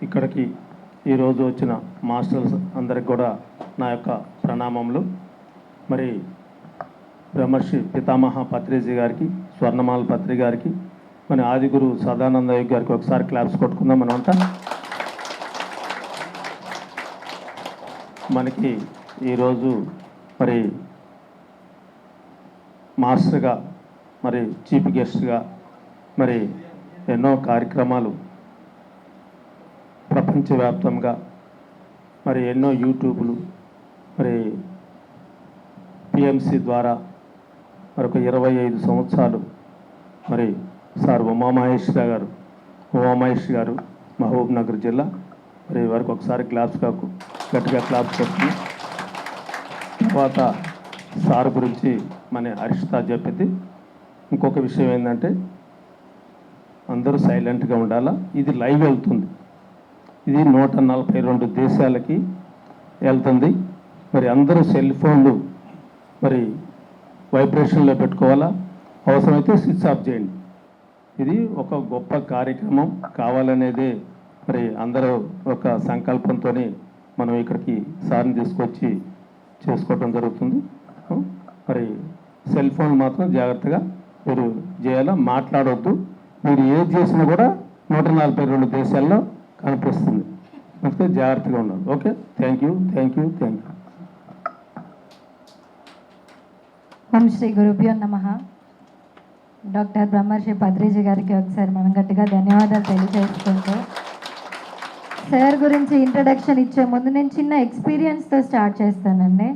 ఇక్కడికి ఈరోజు వచ్చిన మాస్టర్స్ అందరికి కూడా నా యొక్క ప్రణామములు. మరి బ్రహ్మర్షి పితామహ పత్రిజీ గారికి, స్వర్ణమాల పత్రి గారికి, మన ఆదిగురు సదానంద యోగి గారికి ఒకసారి క్లాప్స్ కొట్టుకుందాం. మనమంతా మనకి ఈరోజు మరి మాస్టర్గా, మరి చీఫ్ గెస్ట్గా మరి ఎన్నో కార్యక్రమాలు ప్రపంచవ్యాప్తంగా, మరి ఎన్నో యూట్యూబ్లు, మరి పిఎంసి ద్వారా మరొక 25 సంవత్సరాలు మరి సార్ ఉమామహేశ్వర గారు మహబూబ్ నగర్ జిల్లా, మరి వారికి ఒకసారి గట్టిగా క్లాప్స్ కొడుతుంది. తర్వాత సార్ గురించి మన హర్షిత చెప్పింది. ఇంకొక విషయం ఏంటంటే అందరూ సైలెంట్గా ఉండాలా. ఇది లైవ్ వెళ్తుంది, ఇది 142 దేశాలకి వెళ్తుంది. మరి అందరూ సెల్ ఫోన్లు మరి వైబ్రేషన్లో పెట్టుకోవాలా, అవసరమైతే స్విచ్ ఆఫ్ చేయండి. ఇది ఒక గొప్ప కార్యక్రమం కావాలనేదే మరి అందరూ ఒక సంకల్పంతో మనం ఇక్కడికి సార్ని తీసుకొచ్చి చేసుకోవటం జరుగుతుంది. మరి సెల్ ఫోన్ మాత్రం జాగ్రత్తగా మీరు చేయాలా, మాట్లాడవద్దు. మీరు ఏది చేసినా కూడా 142 దేశాల్లో కనిపిస్తుంది, అందుకే జాగ్రత్తగా ఉండాలి. Okay, thank you. ఓం శ్రీ గురుభ్యో నమః. డాక్టర్ బ్రహ్మర్షి పత్రిజీ గారికి ఒకసారి మనం గట్టిగా ధన్యవాదాలు తెలియజేసుకుంటూ, సార్ గురించి ఇంట్రడక్షన్ ఇచ్చే ముందు నేను చిన్న ఎక్స్పీరియన్స్తో స్టార్ట్ చేస్తానండి.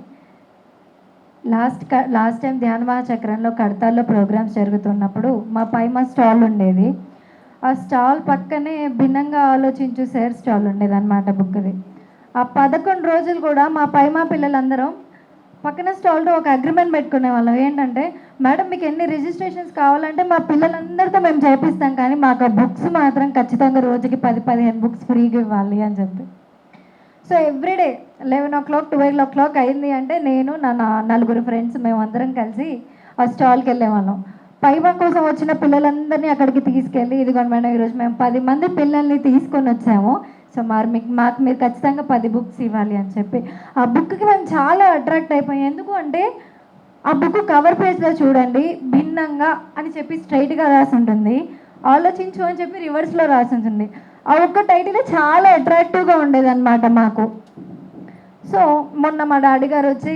లాస్ట్ టైం ధ్యాన మహాచక్రంలో కడతాల్లో ప్రోగ్రామ్స్ జరుగుతున్నప్పుడు మా స్టాల్ ఉండేది. ఆ స్టాల్ పక్కనే భిన్నంగా ఆలోచించు సార్ స్టాల్ ఉండేది అనమాట, బుక్ది. ఆ 11 రోజులు కూడా మా పిల్లలందరం పక్కన స్టాల్తో ఒక అగ్రిమెంట్ పెట్టుకునే వాళ్ళం. ఏంటంటే, మేడం మీకు ఎన్ని రిజిస్ట్రేషన్స్ కావాలంటే మా పిల్లలందరితో మేము చేపిస్తాం, కానీ మాకు బుక్స్ మాత్రం ఖచ్చితంగా రోజుకి 10-15 బుక్స్ ఫ్రీగా ఇవ్వాలి అని చెప్పి. సో ఎవ్రీడే 11 o'clock 12 o'clock అయింది అంటే నేను నా 4 ఫ్రెండ్స్ మేమందరం కలిసి ఆ స్టాల్కి వెళ్ళేవాళ్ళం. పైమా కోసం వచ్చిన పిల్లలందరినీ అక్కడికి తీసుకెళ్ళి, ఇదిగోండి మేడం ఈరోజు మేము 10 మంది పిల్లల్ని తీసుకొని వచ్చాము, సో మాకు మీరు ఖచ్చితంగా 10 బుక్స్ ఇవ్వాలి అని చెప్పి. ఆ బుక్కి మేము చాలా అట్రాక్ట్ అయిపోయాం. ఎందుకు అంటే ఆ బుక్ కవర్ పేజ్లో చూడండి, భిన్నంగా అని చెప్పి స్ట్రైట్గా రాసి ఉంటుంది, ఆలోచించు అని చెప్పి రివర్స్లో రాసి ఉంటుంది. ఆ ఒక్క టైటిల్ చాలా అట్రాక్టివ్గా ఉండేదన్నమాట మాకు. సో మొన్న మా డాడీ గారు వచ్చి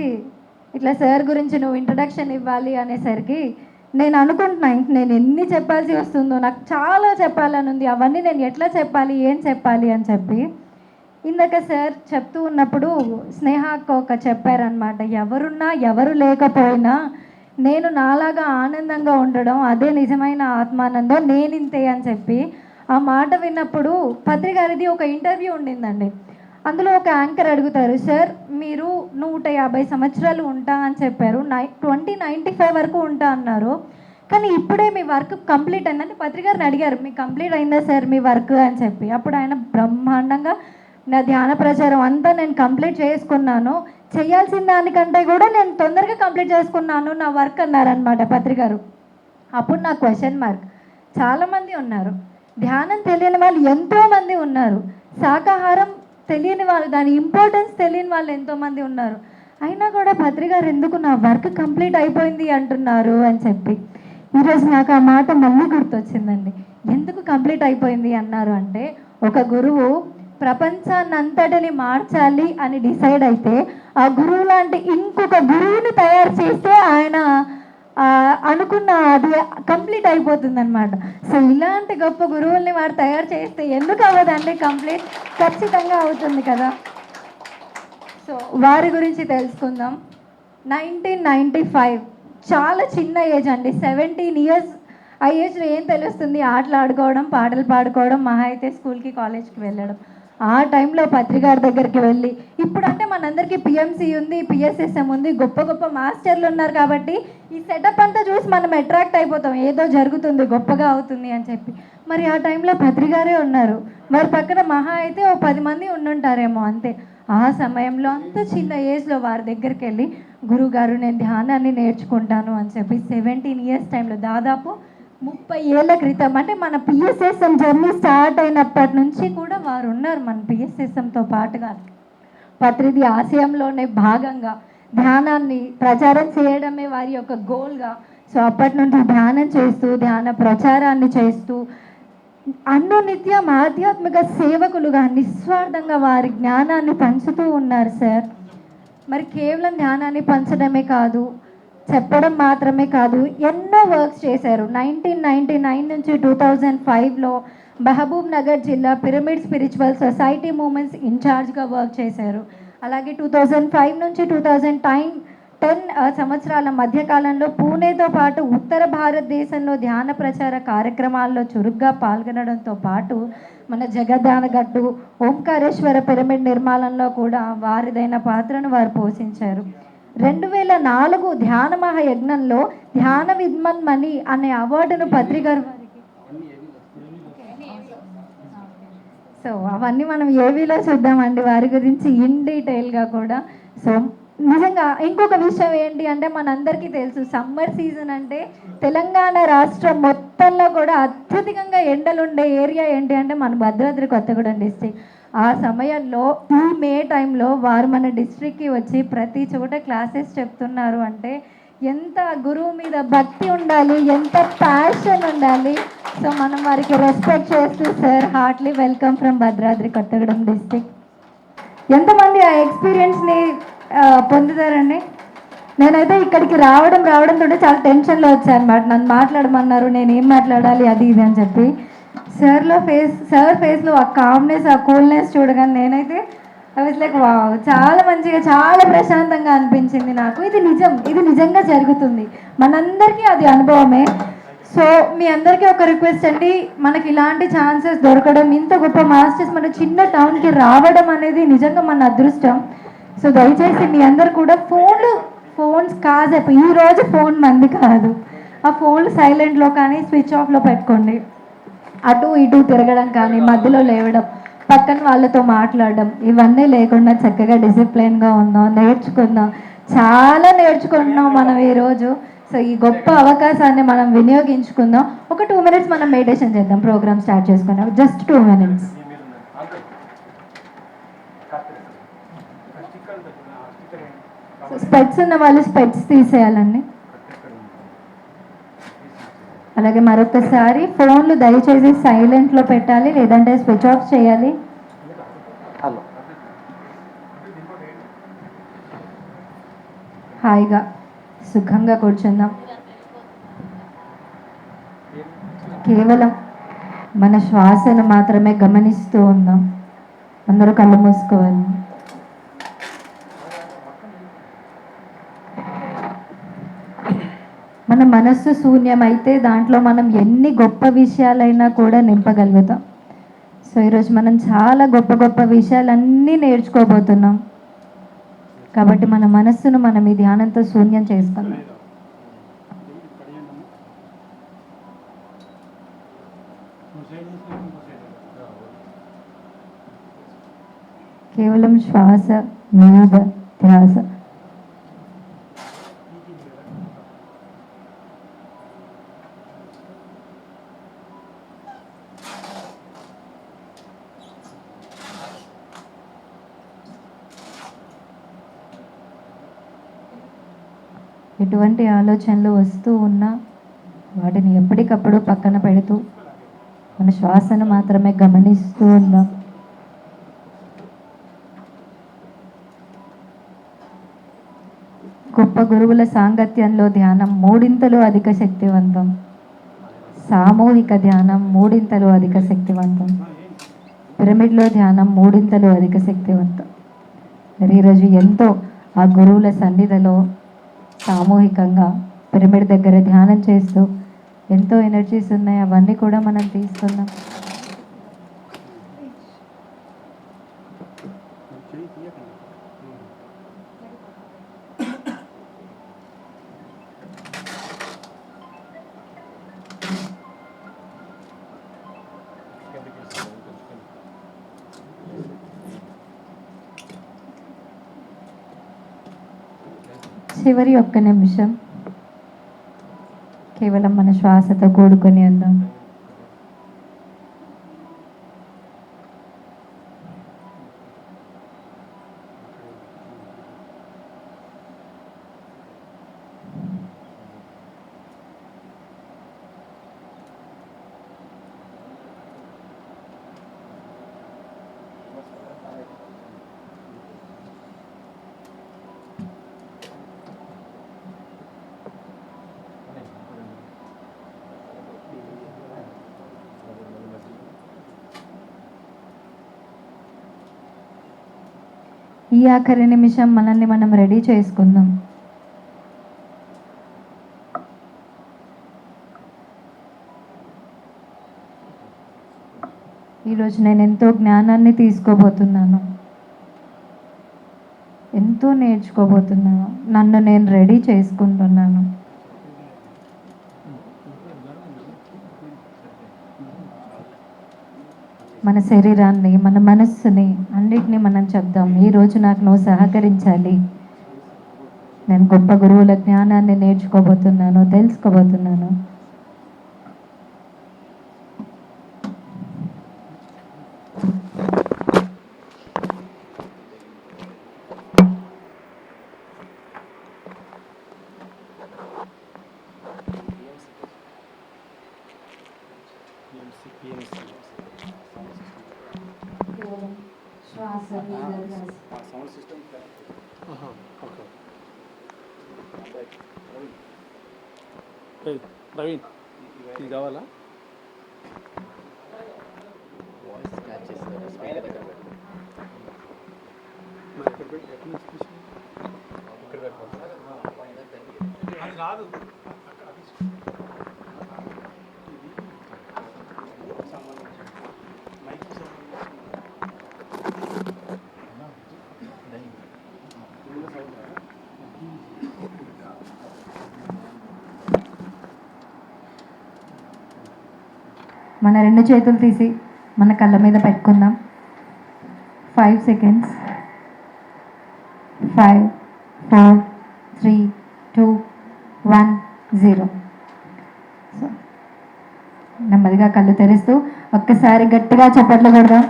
ఇట్లా సార్ గురించి నువ్వు ఇంట్రడక్షన్ ఇవ్వాలి అనేసరికి నేను అనుకుంటున్నాను, నేను ఎన్ని చెప్పాల్సి వస్తుందో, నాకు చాలా చెప్పాలని ఉంది, అవన్నీ నేను ఎట్లా చెప్పాలి, ఏం చెప్పాలి అని చెప్పి. ఇందాక సార్ చెప్తూ ఉన్నప్పుడు స్నేహకు ఒక చెప్పారనమాట, ఎవరున్నా ఎవరు లేకపోయినా నేను నాలాగా ఆనందంగా ఉండడం అదే నిజమైన ఆత్మానందం, నేనింతే అని చెప్పి. ఆ మాట విన్నప్పుడు పత్రి గారిది ఒక ఇంటర్వ్యూ ఉండిందండి. అందులో ఒక యాంకర్ అడుగుతారు, సార్ మీరు 150 సంవత్సరాలు ఉంటా అని చెప్పారు, 2095 వరకు ఉంటా అన్నారు, కానీ ఇప్పుడే మీ వర్క్ కంప్లీట్ అయిందంటే పత్రి గారిని అడిగారు, మీకు కంప్లీట్ అయిందా సార్ మీ వర్క్ అని చెప్పి. అప్పుడు ఆయన బ్రహ్మాండంగా, నా ధ్యాన ప్రచారం అంతా నేను కంప్లీట్ చేసుకున్నాను, చేయాల్సిన దానికంటే కూడా నేను తొందరగా కంప్లీట్ చేసుకున్నాను నా వర్క్ అన్నారనమాట పత్రి గారు. అప్పుడు నా క్వశ్చన్ మార్క్. చాలామంది ఉన్నారు, ధ్యానం తెలియని వాళ్ళు ఎంతోమంది ఉన్నారు, శాకాహారం తెలియని వాళ్ళు, దాని ఇంపార్టెన్స్ తెలియని వాళ్ళు ఎంతోమంది ఉన్నారు, అయినా కూడా పత్రి గారు ఎందుకు నా వర్క్ కంప్లీట్ అయిపోయింది అంటున్నారు అని చెప్పి. ఈరోజు నాకు ఆ మాట మళ్ళీ గుర్తొచ్చిందండి. ఎందుకు కంప్లీట్ అయిపోయింది అన్నారు అంటే, ఒక గురువు ప్రపంచాన్నంతటిని మార్చాలి అని డిసైడ్ అయితే ఆ గురువు లాంటి ఇంకొక గురువుని తయారు చేస్తే ఆయన అనుకున్న అది కంప్లీట్ అయిపోతుంది అనమాట. సో ఇలాంటి గొప్ప గురువుల్ని వారు తయారు చేస్తే ఎందుకు అవ్వదండి, కంప్లీట్ ఖచ్చితంగా అవుతుంది కదా. సో వారి గురించి తెలుసుకుందాం. 1995 చాలా చిన్న ఏజ్ అండి, 17 years. ఆ ఏజ్లో ఏం తెలుస్తుంది, ఆటలు ఆడుకోవడం, పాటలు పాడుకోవడం, మహా అయితే స్కూల్కి కాలేజ్కి వెళ్ళడం. ఆ టైంలో పత్రికారి దగ్గరికి వెళ్ళి, ఇప్పుడు అంటే మనందరికీ పిఎంసి ఉంది, పిఎస్ఎస్ఎం ఉంది, గొప్ప గొప్ప మాస్టర్లు ఉన్నారు కాబట్టి ఈ సెటప్ అంతా చూసి మనం అట్రాక్ట్ అయిపోతాం, ఏదో జరుగుతుంది, గొప్పగా అవుతుంది అని చెప్పి. మరి ఆ టైంలో పత్రికారే ఉన్నారు, వారి పక్కన మహా అయితే ఓ 10 మంది ఉండుంటారేమో అంతే. ఆ సమయంలో అంత చిన్న ఏజ్లో వారి దగ్గరికి వెళ్ళి, గురువుగారు నేను ధ్యానాన్ని నేర్చుకుంటాను అని చెప్పి 17 years టైంలో దాదాపు 30 ఏళ్ల క్రితం అంటే మన పిఎస్ఎస్ఎం జర్నీ స్టార్ట్ అయినప్పటి నుంచి కూడా వారు ఉన్నారు మన పిఎస్ఎస్ఎంతో పాటుగా. పత్రిది ఆశయంలోనే భాగంగా ధ్యానాన్ని ప్రచారం చేయడమే వారి యొక్క గోల్గా. సో అప్పటి నుండి ధ్యానం చేస్తూ ధ్యాన ప్రచారాన్ని చేస్తూ అనునిత్యం ఆధ్యాత్మిక సేవకులుగా నిస్వార్థంగా వారి జ్ఞానాన్ని పంచుతూ ఉన్నారు సార్. మరి కేవలం ధ్యానాన్ని పంచడమే కాదు, చెప్పడం మాత్రమే కాదు, ఎన్నో వర్క్స్ చేశారు. 1999 నుంచి 2005లో మహబూబ్ నగర్ జిల్లా పిరమిడ్ స్పిరిచువల్ సొసైటీ మూమెంట్స్ ఇన్ఛార్జ్గా వర్క్ చేశారు. అలాగే 2005 నుంచి 2010 సంవత్సరాల మధ్యకాలంలో పూణేతో పాటు ఉత్తర భారతదేశంలో ధ్యాన ప్రచార కార్యక్రమాల్లో చురుగ్గా పాల్గొనడంతో పాటు మన జగదానగట్టు ఓంకారేశ్వర పిరమిడ్ నిర్మాణంలో కూడా వారిదైన పాత్రను వారు పోషించారు. 2004 ధ్యాన మహాయజ్ఞంలో ధ్యాన విద్మన్మణి అనే అవార్డును పత్రిగారు వారికి. సో అవన్నీ మనం ఏవీలో చూద్దామండి వారి గురించి ఇన్ డీటెయిల్గా కూడా. సో నిజంగా ఇంకొక విషయం ఏంటి అంటే మనందరికీ తెలుసు సమ్మర్ సీజన్ అంటే తెలంగాణ రాష్ట్రం మొత్తంలో కూడా అత్యధికంగా ఎండలు ఉండే ఏరియా ఏంటి అంటే మన భద్రాద్రి కొత్తగూడెం డిస్ట్రిక్ట్. ఆ సమయంలో ఈ మే టైంలో వారు మన డిస్ట్రిక్ట్కి వచ్చి ప్రతి చోట క్లాసెస్ చెప్తున్నారు అంటే ఎంత గురువు మీద భక్తి ఉండాలి, ఎంత ప్యాషన్ ఉండాలి. సో మనం వారికి రెస్పెక్ట్ చేస్తూ sir heartly welcome from Bhadradri Kothagudem district. ఎంతమంది ఆ ఎక్స్పీరియన్స్ని పొందుతారండి? నేనైతే ఇక్కడికి రావడంతో చాలా టెన్షన్లో వచ్చాను అనమాట. నన్ను మాట్లాడమన్నారు, నేను ఏం మాట్లాడాలి అది ఇది అని చెప్పి. సార్ ఫేస్లో ఆ కామ్నెస్, ఆ కూల్నెస్ చూడగానే నేనైతే ఐ వాజ్ లైక్ వావ్, చాలా మంచిగా, చాలా ప్రశాంతంగా అనిపించింది నాకు. ఇది నిజంగా జరుగుతుంది, మనందరికీ అది అనుభవమే. సో మీ అందరికీ ఒక రిక్వెస్ట్ అండి, మనకి ఇలాంటి ఛాన్సెస్ దొరకడం, ఇంత గొప్ప మాస్టర్స్ మన చిన్న టౌన్కి రావడం అనేది నిజంగా మన అదృష్టం. సో దయచేసి మీ అందరు కూడా ఫోన్స్ కాసేపు, ఈరోజు ఫోన్ మంది కాదు, ఆ ఫోన్లు సైలెంట్లో కానీ స్విచ్ ఆఫ్లో పెట్టుకోండి. అటు ఇటు తిరగడం కానీ, మధ్యలో లేవడం, పక్కన వాళ్ళతో మాట్లాడడం, ఇవన్నీ లేకుండా చక్కగా డిసిప్లిన్గా ఉందాం, నేర్చుకుందాం. చాలా నేర్చుకుంటున్నాం మనం ఈరోజు. సో ఈ గొప్ప అవకాశాన్ని మనం వినియోగించుకుందాం. ఒక 2 minutes మనం మెడిటేషన్ చేద్దాం, ప్రోగ్రామ్ స్టార్ట్ చేసుకుందాం. Just 2 minutes. స్పెట్స్ ఉన్న వాళ్ళు స్పెట్స్ తీసేయాలండి. అలాగే మరొకసారి ఫోన్లు దయచేసి సైలెంట్లో పెట్టాలి, లేదంటే స్విచ్ ఆఫ్ చేయాలి. హాయిగా సుఖంగా కూర్చుందాం. కేవలం మన శ్వాసను మాత్రమే గమనిస్తూ ఉందాం. అందరూ కళ్ళు మూసుకోవాలి. మన మనస్సు శూన్యమైతే దాంట్లో మనం ఎన్ని గొప్ప విషయాలైనా కూడా నింపగలుగుతాం. సో ఈరోజు మనం చాలా గొప్ప గొప్ప విషయాలన్నీ నేర్చుకోబోతున్నాం. కాబట్టి మన మనస్సును మనం ఈ ధ్యానంతో శూన్యం చేసుకుందాం. కేవలం శ్వాస మీద ధ్యాస. ఎటువంటి ఆలోచనలు వస్తూ ఉన్నా వాటిని ఎప్పటికప్పుడు పక్కన పెడుతూ మన శ్వాసను మాత్రమే గమనిస్తూ ఉందాం. గొప్ప గురువుల సాంగత్యంలో ధ్యానం 3 అధిక శక్తివంతం. సామూహిక ధ్యానం 3 అధిక శక్తివంతం. పిరమిడ్లో ధ్యానం 3 అధిక శక్తివంతం. మరి ఈరోజు ఎంతో ఆ గురువుల సన్నిధిలో సామూహికంగా పిరమిడ్ దగ్గర ధ్యానం చేస్తూ ఎంతో ఎనర్జీస్ ఉన్నాయి, అవన్నీ కూడా మనం తీసుకుందాం. చివరి 1 నిమిషం కేవలం మన శ్వాసతో కూడుకొని ఉందాం. ఈ ఆఖరి నిమిషం మనల్ని మనం రెడీ చేసుకుందాం. ఈరోజు నేను ఎంతో జ్ఞానాన్ని తీసుకోబోతున్నాను, ఎంతో నేర్చుకోబోతున్నాను. నన్ను నేను రెడీ చేసుకుంటున్నాను. మన శరీరాన్ని, మన మనస్సుని అన్నిటినీ మనం చెప్దాం, ఈరోజు నాకు నువ్వు సహకరించాలి. నేను గొప్ప గురువుల జ్ఞానాన్ని నేర్చుకోబోతున్నాను, తెలుసుకోబోతున్నాను. Sound system. ఓకే ప్రవీణ్, ఇది కావాలా? వాయిస్ క్యాచ్ చేస్తారు స్పీకర్ దగ్గర అది రాదు. మన రెండు చేతులు తీసి మన కళ్ళ మీద పెట్టుకుందాం. 5 సెకండ్స్. 5, 4, 3, 2, 1, 0. నెమ్మదిగా కళ్ళు తెరుస్తూ ఒక్కసారి గట్టిగా చప్పట్లు కొడదాం.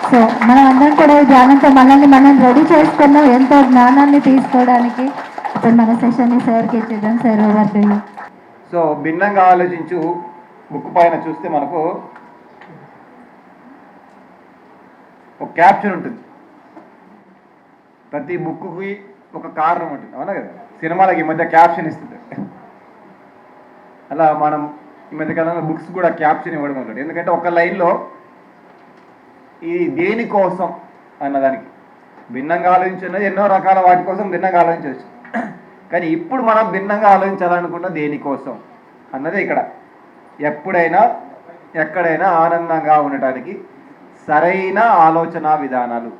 సో మనం అందరం కూడా ఈ ధ్యానంతో మనల్ని మనం రెడీ చేసుకున్నాం ఎంతో జ్ఞానాన్ని తీసుకోవడానికి. ఇప్పుడు మన సెషన్ని సార్కి ఇచ్చేద్దాం. Sir over to you. So భిన్నంగా ఆలోచించు బుక్ పైన చూస్తే మనకు ఒక క్యాప్షన్ ఉంటుంది. ప్రతి బుక్కి ఒక కారణం ఉంటుంది, అవునా కదా? సినిమాలకి ఈ మధ్య క్యాప్షన్ ఇస్తుంది. అలా మనం ఈ మధ్యకాలంలో బుక్స్ కూడా క్యాప్షన్ ఇవ్వడం ఉంటుంది. ఎందుకంటే ఒక లైన్లో ఇది దేనికోసం అన్నదానికి భిన్నంగా ఆలోచించినది ఎన్నో రకాల వాటి కోసం భిన్నంగా ఆలోచించవచ్చు. కానీ ఇప్పుడు మనం భిన్నంగా ఆలోచించాలనుకున్న దేనికోసం అన్నదే ఇక్కడ. ఎప్పుడైనా ఎక్కడైనా ఆనందంగా ఉండటానికి సరైన ఆలోచన విధానాలు.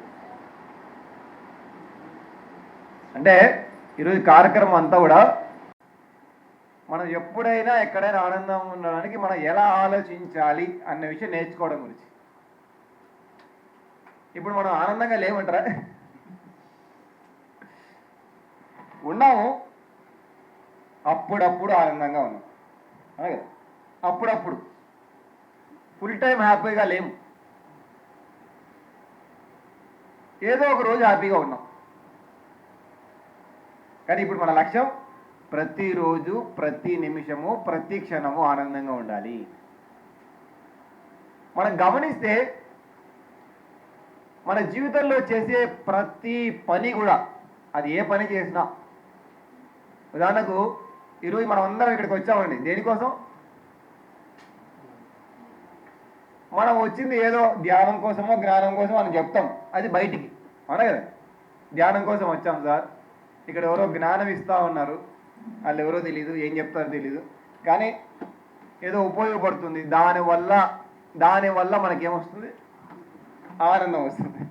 అంటే ఈరోజు కార్యక్రమం అంతా కూడా మనం ఎప్పుడైనా ఎక్కడైనా ఆనందం ఉండడానికి మనం ఎలా ఆలోచించాలి అన్న విషయం నేర్చుకోవడం గురించి. ఇప్పుడు మనం ఆనందంగా లేమంటారా? ఉన్నాము, అప్పుడప్పుడు ఆనందంగా ఉన్నాం, అలాగే అప్పుడప్పుడు ఫుల్ టైం హ్యాపీగా లేము. ఏదో ఒక రోజు హ్యాపీగా ఉన్నాం. కానీ ఇప్పుడు మన లక్ష్యం ప్రతిరోజు, ప్రతి నిమిషము, ప్రతి క్షణము ఆనందంగా ఉండాలి. మనం గమనిస్తే మన జీవితంలో చేసే ప్రతి పని కూడా, అది ఏ పని చేసినా, ఉదాహరణకు ఈరోజు మనం అందరం ఇక్కడికి వచ్చామండి, దేనికోసం? మనం వచ్చింది ఏదో ధ్యానం కోసమో జ్ఞానం కోసమో అని చెప్తాం, అది బయటికి, అవునా కదా? ధ్యానం కోసం వచ్చాం సార్, ఇక్కడ ఎవరో జ్ఞానం ఇస్తూ ఉన్నారు, వాళ్ళు ఎవరో తెలీదు, ఏం చెప్తారో తెలీదు, కానీ ఏదో ఉపయోగపడుతుంది, దానివల్ల మనకేమొస్తుంది? ఆనందం వస్తుంది.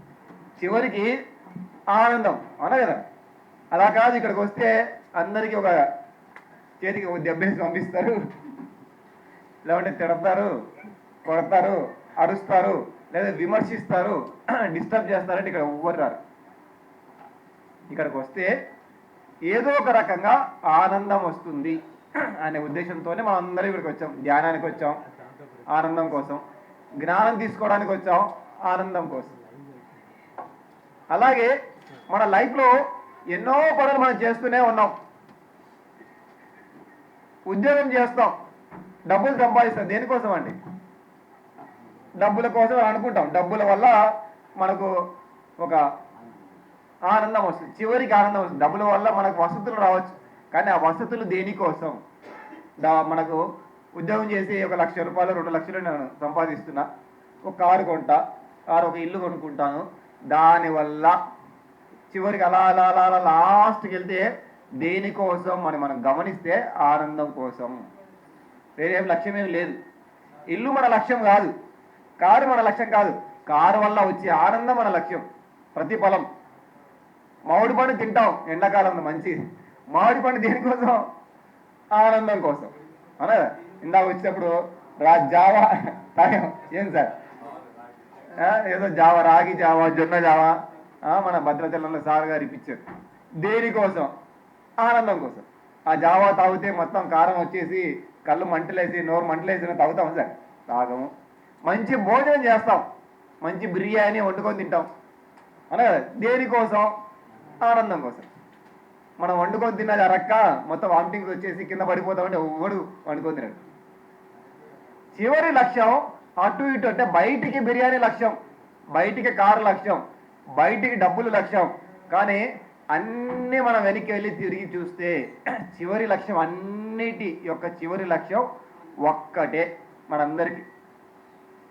చివరికి ఆనందం, అవునా కదా? అలా కాదు, ఇక్కడికి వస్తే అందరికీ ఒక చేతికి ఒక దెబ్బేసి పంపిస్తారు, లేదంటే తిడతారు, కొడతారు, అరుస్తారు, లేదా విమర్శిస్తారు, డిస్టర్బ్ చేస్తారంటే ఇక్కడ ఎవ్వరు రారు. ఇక్కడికి వస్తే ఏదో ఒక రకంగా ఆనందం వస్తుంది అనే ఉద్దేశంతోనే మనం అందరం ఇక్కడికి వచ్చాం. ధ్యానానికి వచ్చాం ఆనందం కోసం, జ్ఞానం తీసుకోవడానికి వచ్చాం ఆనందం కోసం. అలాగే మన లైఫ్లో ఎన్నో పనులు మనం చేస్తూనే ఉన్నాం. ఉద్యోగం చేస్తాం, డబ్బులు సంపాదిస్తాం. దేనికోసం అండి? డబ్బుల కోసం అనుకుంటాం. డబ్బుల వల్ల మనకు ఒక ఆనందం వస్తుంది, చివరికి ఆనందం వస్తుంది. డబ్బుల వల్ల మనకు వసతులు రావచ్చు, కానీ ఆ వసతులు దేనికోసం? మనకు ఉద్యోగం చేసి 1 లక్ష రూపాయలు 2 లక్షలు నేను సంపాదిస్తున్నా, ఒక కారు కొంటా, ఒక ఇల్లు కొనుక్కుంటాను. దానివల్ల చివరికి అలా అలా అలా అలా లాస్ట్కి వెళ్తే దేనికోసం మనం గమనిస్తే ఆనందం కోసం. వేరేం లక్ష్యం ఏమి లేదు. ఇల్లు మన లక్ష్యం కాదు, కారు మన లక్ష్యం కాదు. కారు వల్ల వచ్చే ఆనందం మన లక్ష్యం, ప్రతిఫలం. మామిడి పండు తింటాం ఎండాకాలంలో, మంచిది. మామిడి పండు దేనికోసం? ఆనందం కోసం. అవునా? ఇందాక వచ్చేటప్పుడు జావా తాగాం. ఏం సార్? ఏదో జావా, రాగి జావా, జొన్న జావా మన భద్రాచలంలో సార్ గారు ఇప్పించారు. దేనికోసం? ఆనందం కోసం. ఆ జావా తాగితే మొత్తం కారం వచ్చేసి కళ్ళు మంటలేసి నోరు మంటలేసి తాగుతాం సార్? తాగము. మంచి భోజనం చేస్తాం, మంచి బిర్యానీ వండుకొని తింటాం. అవునా కదా? దేనికోసం? ఆనందం కోసం. మనం వండుకొని తిన్నది అరక్క మొత్తం వామిటింగ్స్ వచ్చేసి కింద పడిపోతామంటే ఎవడు వండుకొని తినడు. చివరి లక్ష్యం అటు ఇటు, అంటే బయటికి బిర్యానీ లక్ష్యం, బయటికి కారు లక్ష్యం, బయటికి డబ్బులు లక్ష్యం. కానీ అన్నీ మనం వెనక్కి వెళ్ళి తిరిగి చూస్తే చివరి లక్ష్యం, అన్నిటి యొక్క చివరి లక్ష్యం ఒక్కటే మనందరికీ.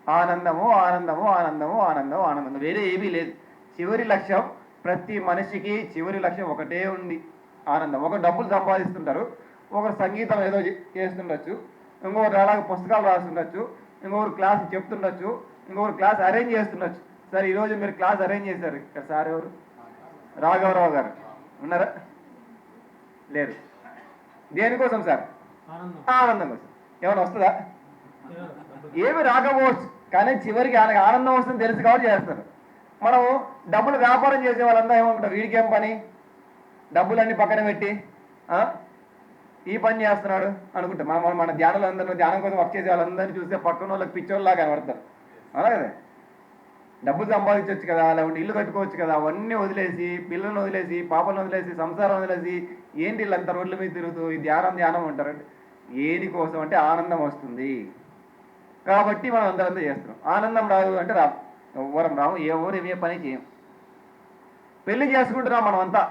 ఆనందము ఆనందము ఆనందము ఆనందం ఆనందం, వేరే ఏమీ లేదు. చివరి లక్ష్యం ప్రతి మనిషికి చివరి లక్ష్యం ఒకటే ఉంది, ఆనందం. ఒక డబ్బులు సంపాదిస్తుంటారు, ఒకరు సంగీతం ఏదో చేస్తుండొచ్చు, ఇంకొకరు అలాగే పుస్తకాలు రాస్తుండొచ్చు, ఇంకొకరు క్లాస్ చెప్తుండొచ్చు, ఇంకొకరు క్లాస్ అరేంజ్ చేస్తుండొచ్చు. సార్ ఈరోజు మీరు క్లాస్ అరేంజ్ చేశారు ఇక్కడ. సార్ ఎవరు? రాఘవరావు గారు ఉన్నారా? లేరు. దేనికోసం సార్? ఆనందం కోసం. ఏమైనా వస్తుందా? ఏమి రాకపోవచ్చు, కానీ చివరికి ఆయనకు ఆనందం వస్తుంది తెలుసు కాబట్టి చేస్తారు. మనం డబ్బులు వ్యాపారం చేసే వాళ్ళంతా ఏమనుకుంటారు, వీడికి ఏం పని, డబ్బులన్నీ పక్కన పెట్టి ఈ పని చేస్తున్నాడు అనుకుంటాం. మన ధ్యానం కోసం వర్క్ చేసే వాళ్ళందరినీ చూస్తే పక్కన వాళ్ళకి పిచ్చోళ్ళలా కనబడతారు. అవునా కదా? డబ్బులు సంపాదించవచ్చు కదా, లేకుంటే ఇల్లు కట్టుకోవచ్చు కదా, అవన్నీ వదిలేసి, పిల్లలను వదిలేసి, పాపలను వదిలేసి, సంసారం వదిలేసి ఏంటి వీళ్ళంతా రోడ్ల మీద తిరుగుతూ ఈ ధ్యానం అంటారంటే ఏది కోసం అంటే ఆనందం వస్తుంది కాబట్టి మనం అందరంతా చేస్తున్నాం. ఆనందం రాదు అంటే రాదు, ఎవ్వరం రాము, ఎవరు ఏ పని చేయం. పెళ్లి చేసుకుంటున్నాం మనం అంతా.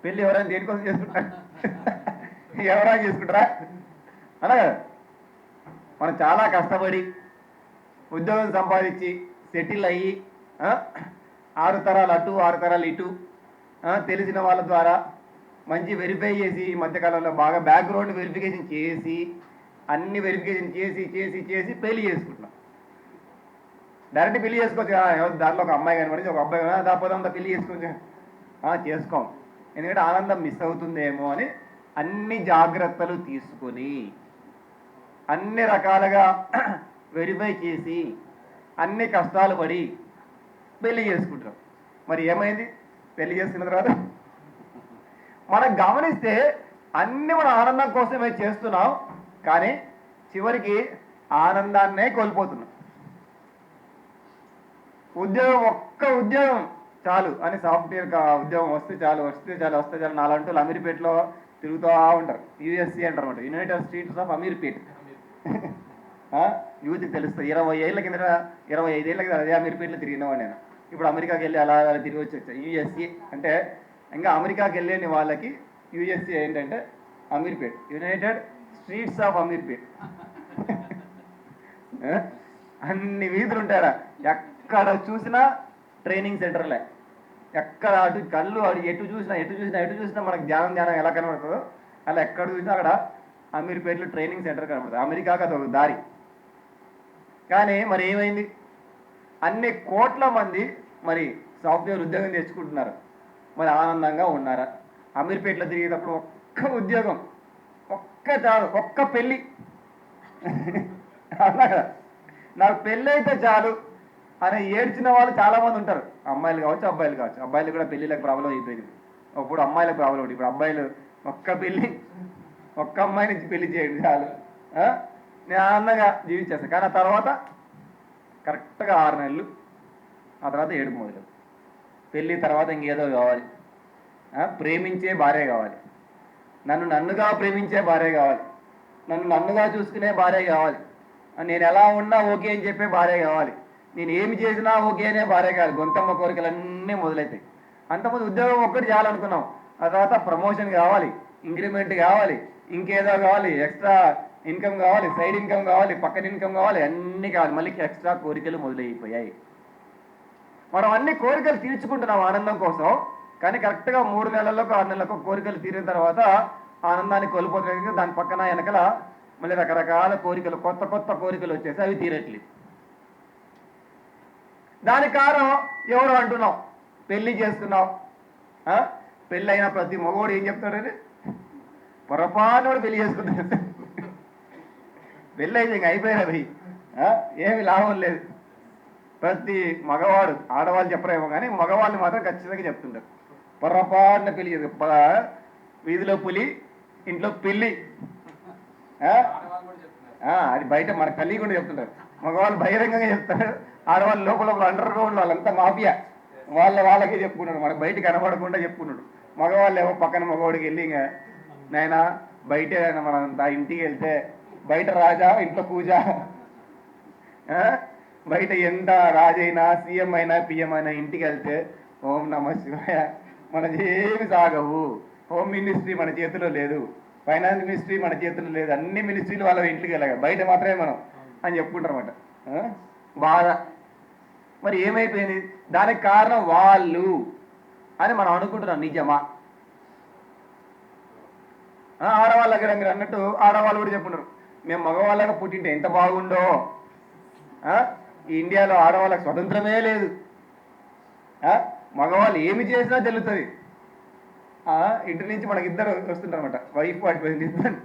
పెళ్లి ఎవరైనా దేనికోసం చేసుకుంటారా? ఎవరైనా చేసుకుంటారా? అలా కదా, మనం చాలా కష్టపడి ఉద్యోగం సంపాదించి సెటిల్ అయ్యి 6 తరాలు అటు 6 తరాలు ఇటు తెలిసిన వాళ్ళ ద్వారా మంచి వెరిఫై చేసి, ఈ మధ్యకాలంలో బాగా బ్యాక్గ్రౌండ్ వెరిఫికేషన్ చేసి, అన్ని వెరిఫికేషన్ చేసి చేసి చేసి పెళ్లి చేసుకుంటున్నాం. డైరెక్ట్ పెళ్లి చేసుకోవచ్చు కదా, దాంట్లో ఒక అమ్మాయి కనబడి ఒక అబ్బాయి దాపోతే అంతా పెళ్లి చేసుకోవచ్చు. చేసుకోం, ఎందుకంటే ఆనందం మిస్ అవుతుందేమో అని అన్ని జాగ్రత్తలు తీసుకొని అన్ని రకాలుగా వెరిఫై చేసి అన్ని కష్టాలు పడి పెళ్లి చేసుకుంటాం. మరి ఏమైంది? పెళ్లి చేసుకున్న తర్వాత మనం గమనిస్తే అన్ని మన ఆనందం కోసమే చేస్తున్నాం, కానీ చివరికి ఆనందాన్నే కోల్పోతున్నాం. ఒక్క ఉద్యోగం చాలు అని, సాఫ్ట్వేర్ ఉద్యోగం వస్తే చాలు 4 అమీర్పేటలో తిరుగుతూ ఉంటారు. యూఎస్సీ అంటారు అనమాట, యునైటెడ్ స్టేట్స్ ఆఫ్ అమీర్పేట్. యూత్కి తెలుస్తుంది. 20 ఏళ్ళ కింద 25 ఏళ్ళ కింద అదే అమీర్పేటలో తిరిగినావు నేను. ఇప్పుడు అమెరికాకి వెళ్ళి అలా తిరిగి వచ్చా. యూఎస్సీ అంటే ఇంకా అమెరికాకి వెళ్ళలేని వాళ్ళకి యూఎస్సీ ఏంటంటే Ameerpet, United streets of Ameerpet. అన్ని వీధులు ఉంటారా, ఎక్కడ చూసినా ట్రైనింగ్ సెంటర్లే. ఎక్కడ అటు కళ్ళు ఎటు చూసినా మనకు ధ్యానం ఎలా కనబడుతుందో అలా ఎక్కడ చూసినా అక్కడ అమీర్పేటలో ట్రైనింగ్ సెంటర్ కనబడుతుంది. అమెరికాకి అది ఒక దారి. కానీ మరి ఏమైంది? అన్ని కోట్ల మంది మరి సాఫ్ట్వేర్ ఉద్యోగం తెచ్చుకుంటున్నారు, మరి ఆనందంగా ఉన్నారా? అమీర్పేటలో తిరిగేటప్పుడు ఒక్క ఉద్యోగం, ఒక్క పెళ్ళి. అలా కదా, నాకు పెళ్ళి అయితే చాలు అని ఏడ్చిన వాళ్ళు చాలామంది ఉంటారు. అమ్మాయిలు కావచ్చు, అబ్బాయిలు కావచ్చు. అబ్బాయిలు కూడా పెళ్ళిళ్ళకి ప్రాబ్లం అయిపోయింది. అప్పుడు అమ్మాయిల ప్రాబ్లం ఒకటి. ఇప్పుడు అబ్బాయిలు ఒక్క అమ్మాయి నుంచి పెళ్లి చేయండి చాలు, నేను ఆనందంగా జీవించేస్తాను. కానీ ఆ తర్వాత కరెక్ట్గా 6 నెలలు, ఆ తర్వాత ఏడుపు మొదలు. పెళ్ళి తర్వాత ఇంకేదో కావాలి, ప్రేమించే భార్య కావాలి, నన్నుగా ప్రేమించే భార్య కావాలి, నన్నుగా చూసుకునే భార్య కావాలి, నేను ఎలా ఉన్నా ఓకే అని చెప్పే భార్య కావాలి, నేను ఏమి చేసినా ఓకే అనే భార్య కావాలి. గొంతమ్మ కోరికలన్నీ మొదలవుతాయి. అంతకుముందు ఉద్యోగం ఒక్కటి చేయాలనుకున్నాం, ఆ తర్వాత ప్రమోషన్ కావాలి, ఇంక్రిమెంట్ కావాలి, ఇంకేదో కావాలి, ఎక్స్ట్రా ఇన్కమ్ కావాలి, సైడ్ ఇన్కమ్ కావాలి, పక్కన ఇన్కమ్ కావాలి, అన్నీ కావాలి. మళ్ళీ ఎక్స్ట్రా కోరికలు మొదలైపోయాయి. మనం అన్ని కోరికలు తీర్చుకుంటున్నాం ఆనందం కోసం. కానీ కరెక్ట్గా 3 నెలలకు 6 నెలలకు కోరికలు తీరిన తర్వాత ఆనందాన్ని కోల్పోతున్నాయి. దాని పక్కన వెనకల మళ్ళీ రకరకాల కోరికలు, కొత్త కోరికలు వచ్చేసి అవి తీరట్లేదు. దానికి కారణం ఎవరు అంటున్నాం? పెళ్లి చేసుకున్నావు, పెళ్ళి అయిన ప్రతి మగవాడు ఏం చెప్తాడని, పొరపాటు కూడా పెళ్లి చేసుకుంటాడు. పెళ్ళి అయితే ఇంక అయిపోయినది, ఏమి లాభం లేదు. ప్రతి మగవాడు, ఆడవాళ్ళు చెప్పరేమో కానీ మగవాళ్ళు మాత్రం ఖచ్చితంగా చెప్తుంటారు, పొరపాటున పెళ్లి చేసు, వీధిలో పులి ఇంట్లో పెళ్ళి. అది బయట మన కళ్ళి కూడా చెప్తుంటారు. మగవాళ్ళు బహిరంగంగా చెప్తారు, ఆడవాళ్ళు లోపల అండర్ గ్రౌండ్ వాళ్ళంతా మాఫియా, వాళ్ళకే చెప్పుకున్నాడు, మనకు బయట కనబడకుండా చెప్పుకున్నాడు. మగవాళ్ళు ఏమో పక్కన మగవాడికి వెళ్ళి ఇంకా నాయన బయటే మనంతా ఇంటికి వెళ్తే బయట రాజా ఇంట్లో పూజ, బయట ఎంత రాజైనా సీఎం అయినా పిఎం అయినా ఇంటికి వెళ్తే ఓం నమ శివాయ, మనదేమి సాగవు. హోమ్ మినిస్ట్రీ మన చేతిలో లేదు, ఫైనాన్స్ మినిస్ట్రీ మన చేతిలో లేదు, అన్ని మినిస్ట్రీలు వాళ్ళ ఇంటికి వెళ్ళగా బయట మాత్రమే మనం అని చెప్పుకుంటారు అన్నమాట. బాధ. మరి ఏమైపోయింది? దానికి కారణం వాళ్ళు అని మనం అనుకుంటున్నాం. నిజమా? ఆడవాళ్ళ దగ్గర మీరు అన్నట్టు ఆడవాళ్ళు కూడా చెప్పున్నారు, మేము మగవాళ్ళగా పుట్టింటే ఎంత బాగుండో, ఈ ఇండియాలో ఆడవాళ్ళకి స్వతంత్రమే లేదు, మగవాళ్ళు ఏమి చేసినా చెల్లుతుంది. ఇంటి నుంచి మనకి ఇద్దరు వస్తుంటారు అనమాట, వైఫ్ అటువైపు ఇద్దరు.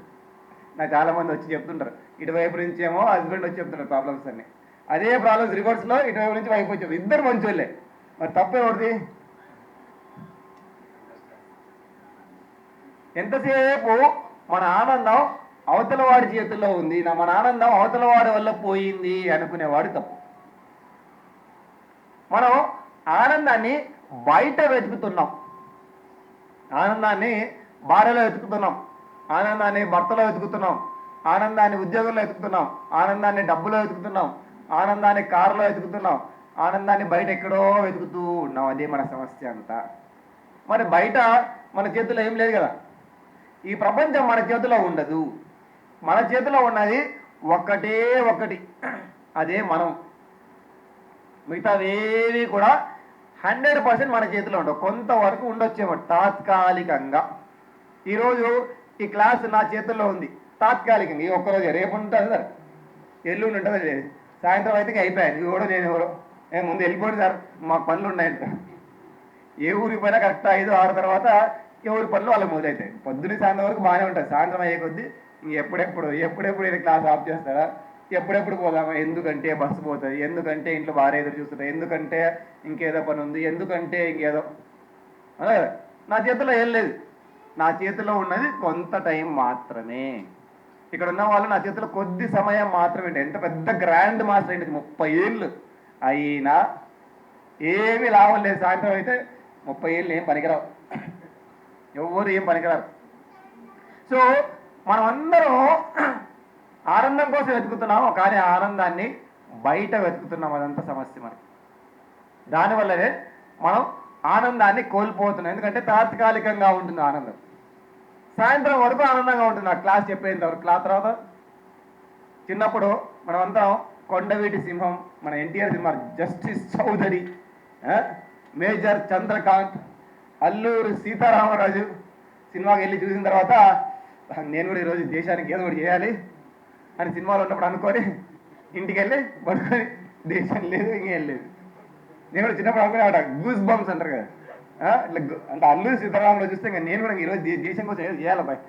నాకు చాలామంది వచ్చి చెప్తుంటారు, ఇటువైపు నుంచి ఏమో హస్బెండ్ వచ్చి చెప్తుంటారు ప్రాబ్లమ్స్ అన్ని. అదే ప్రాబ్లమ్స్ రివర్స్లో ఇటువైపు నుంచి వైఫ్ వచ్చి, ఇద్దరు మంచోళ్ళే. మరి తప్పే ఒకటి. ఎంతసేపు మన ఆనందం అవతల వాడి చేతుల్లో ఉంది, మన ఆనందం అవతల వాడి వల్ల పోయింది అనుకునేవాడు తప్పు. మనం ఆనందాన్ని బయట వెతుకుతున్నాం, ఆనందాన్ని భార్యలో వెతుకుతున్నాం, ఆనందాన్ని భర్తలో వెతుకుతున్నాం, ఆనందాన్ని ఉద్యోగంలో వెతుకుతున్నాం, ఆనందాన్ని డబ్బులో వెతుకుతున్నాం, ఆనందాన్ని కారులో వెతుకుతున్నాం, ఆనందాన్ని బయట ఎక్కడో వెతుకుతూ ఉన్నాం. అదే మన సమస్య అంతా. మరి బయట మన చేతిలో ఏం లేదు కదా, ఈ ప్రపంచం మన చేతిలో ఉండదు. మన చేతిలో ఉన్నది ఒక్కటే ఒకటి, అదే మనం. మిగతావేవి కూడా 100% మన చేతిలో ఉండవు, కొంతవరకు ఉండొచ్చేమో తాత్కాలికంగా. ఈరోజు ఈ క్లాస్ నా చేతుల్లో ఉంది తాత్కాలికంగా, ఈ ఒక్కరోజు, రేపు ఉంటుంది సార్, ఎల్లుండి ఉంటుంది లేదు, సాయంత్రం అయితే అయిపోయాను. ఇది కూడా నేను ఎవరో ముందు వెళ్ళిపోండి సార్ మాకు పనులు ఉన్నాయంట. ఏ ఊరికి పోయినా కరెక్ట్ 5, 6 తర్వాత ఎవరి పనులు వాళ్ళకి మొదలవుతాయి. పొద్దున్న సాయంత్రం వరకు బాగానే ఉంటుంది, సాయంత్రం అయ్యే కొద్దీ ఎప్పుడెప్పుడు నేను క్లాస్ ఆఫ్ చేస్తారా, ఎప్పుడెప్పుడు పోదామా, ఎందుకంటే బస్సు పోతుంది, ఎందుకంటే ఇంట్లో భార్య ఎదురు చూస్తుంది, ఎందుకంటే ఇంకేదో పని ఉంది, ఎందుకంటే ఇంకేదో. అదే నా చేతిలో ఏం లేదు, నా చేతిలో ఉన్నది కొంత టైం మాత్రమే. ఇక్కడ ఉన్న వాళ్ళు నా చేతిలో కొద్ది సమయం మాత్రమే. ఎంత పెద్ద గ్రాండ్ మాస్టర్ ఏంటి, 30 ఏళ్ళు అయినా ఏమీ లాభం లేదు. సాయంత్రం అయితే 30 ఏళ్ళు ఏం పనికిరావు, ఎవరు ఏం పనికిరారు. సో మనం అందరం ఆనందం కోసం వెతుకుతున్నాము, కానీ ఆనందాన్ని బయట వెతుకుతున్నాం. అదంతా సమస్య మనకి. దానివల్లనే మనం ఆనందాన్ని కోల్పోతున్నాం. ఎందుకంటే తాత్కాలికంగా ఉంటుంది ఆనందం, సాయంత్రం వరకు ఆనందంగా ఉంటుంది. ఆ క్లాస్ చెప్పేంత వరకు. క్లాస్ తర్వాత చిన్నప్పుడు మనమంతా కొండవీటి సింహం, మన ఎన్టీఆర్ సినిమా, జస్టిస్ చౌదరి, మేజర్ చంద్రకాంత్, అల్లూరు సీతారామరాజు సినిమాకి వెళ్ళి చూసిన తర్వాత నేను కూడా ఈరోజు దేశానికి ఏదో ఒకటి చేయాలి అని సినిమాలో ఉన్నప్పుడు అనుకొని ఇంటికి వెళ్ళి పడుకొని దేశం లేదు ఇంకేం లేదు. నేను కూడా చిన్నప్పుడు అనుకునే గూస్ బంప్స్ అంటారు కదా, ఇట్లా అంటే అల్లూరి సీతారామరాజు చూస్తే ఇంకా నేను కూడా ఈరోజు దేశం కోసం ఏదో చేయాలి బాయ్,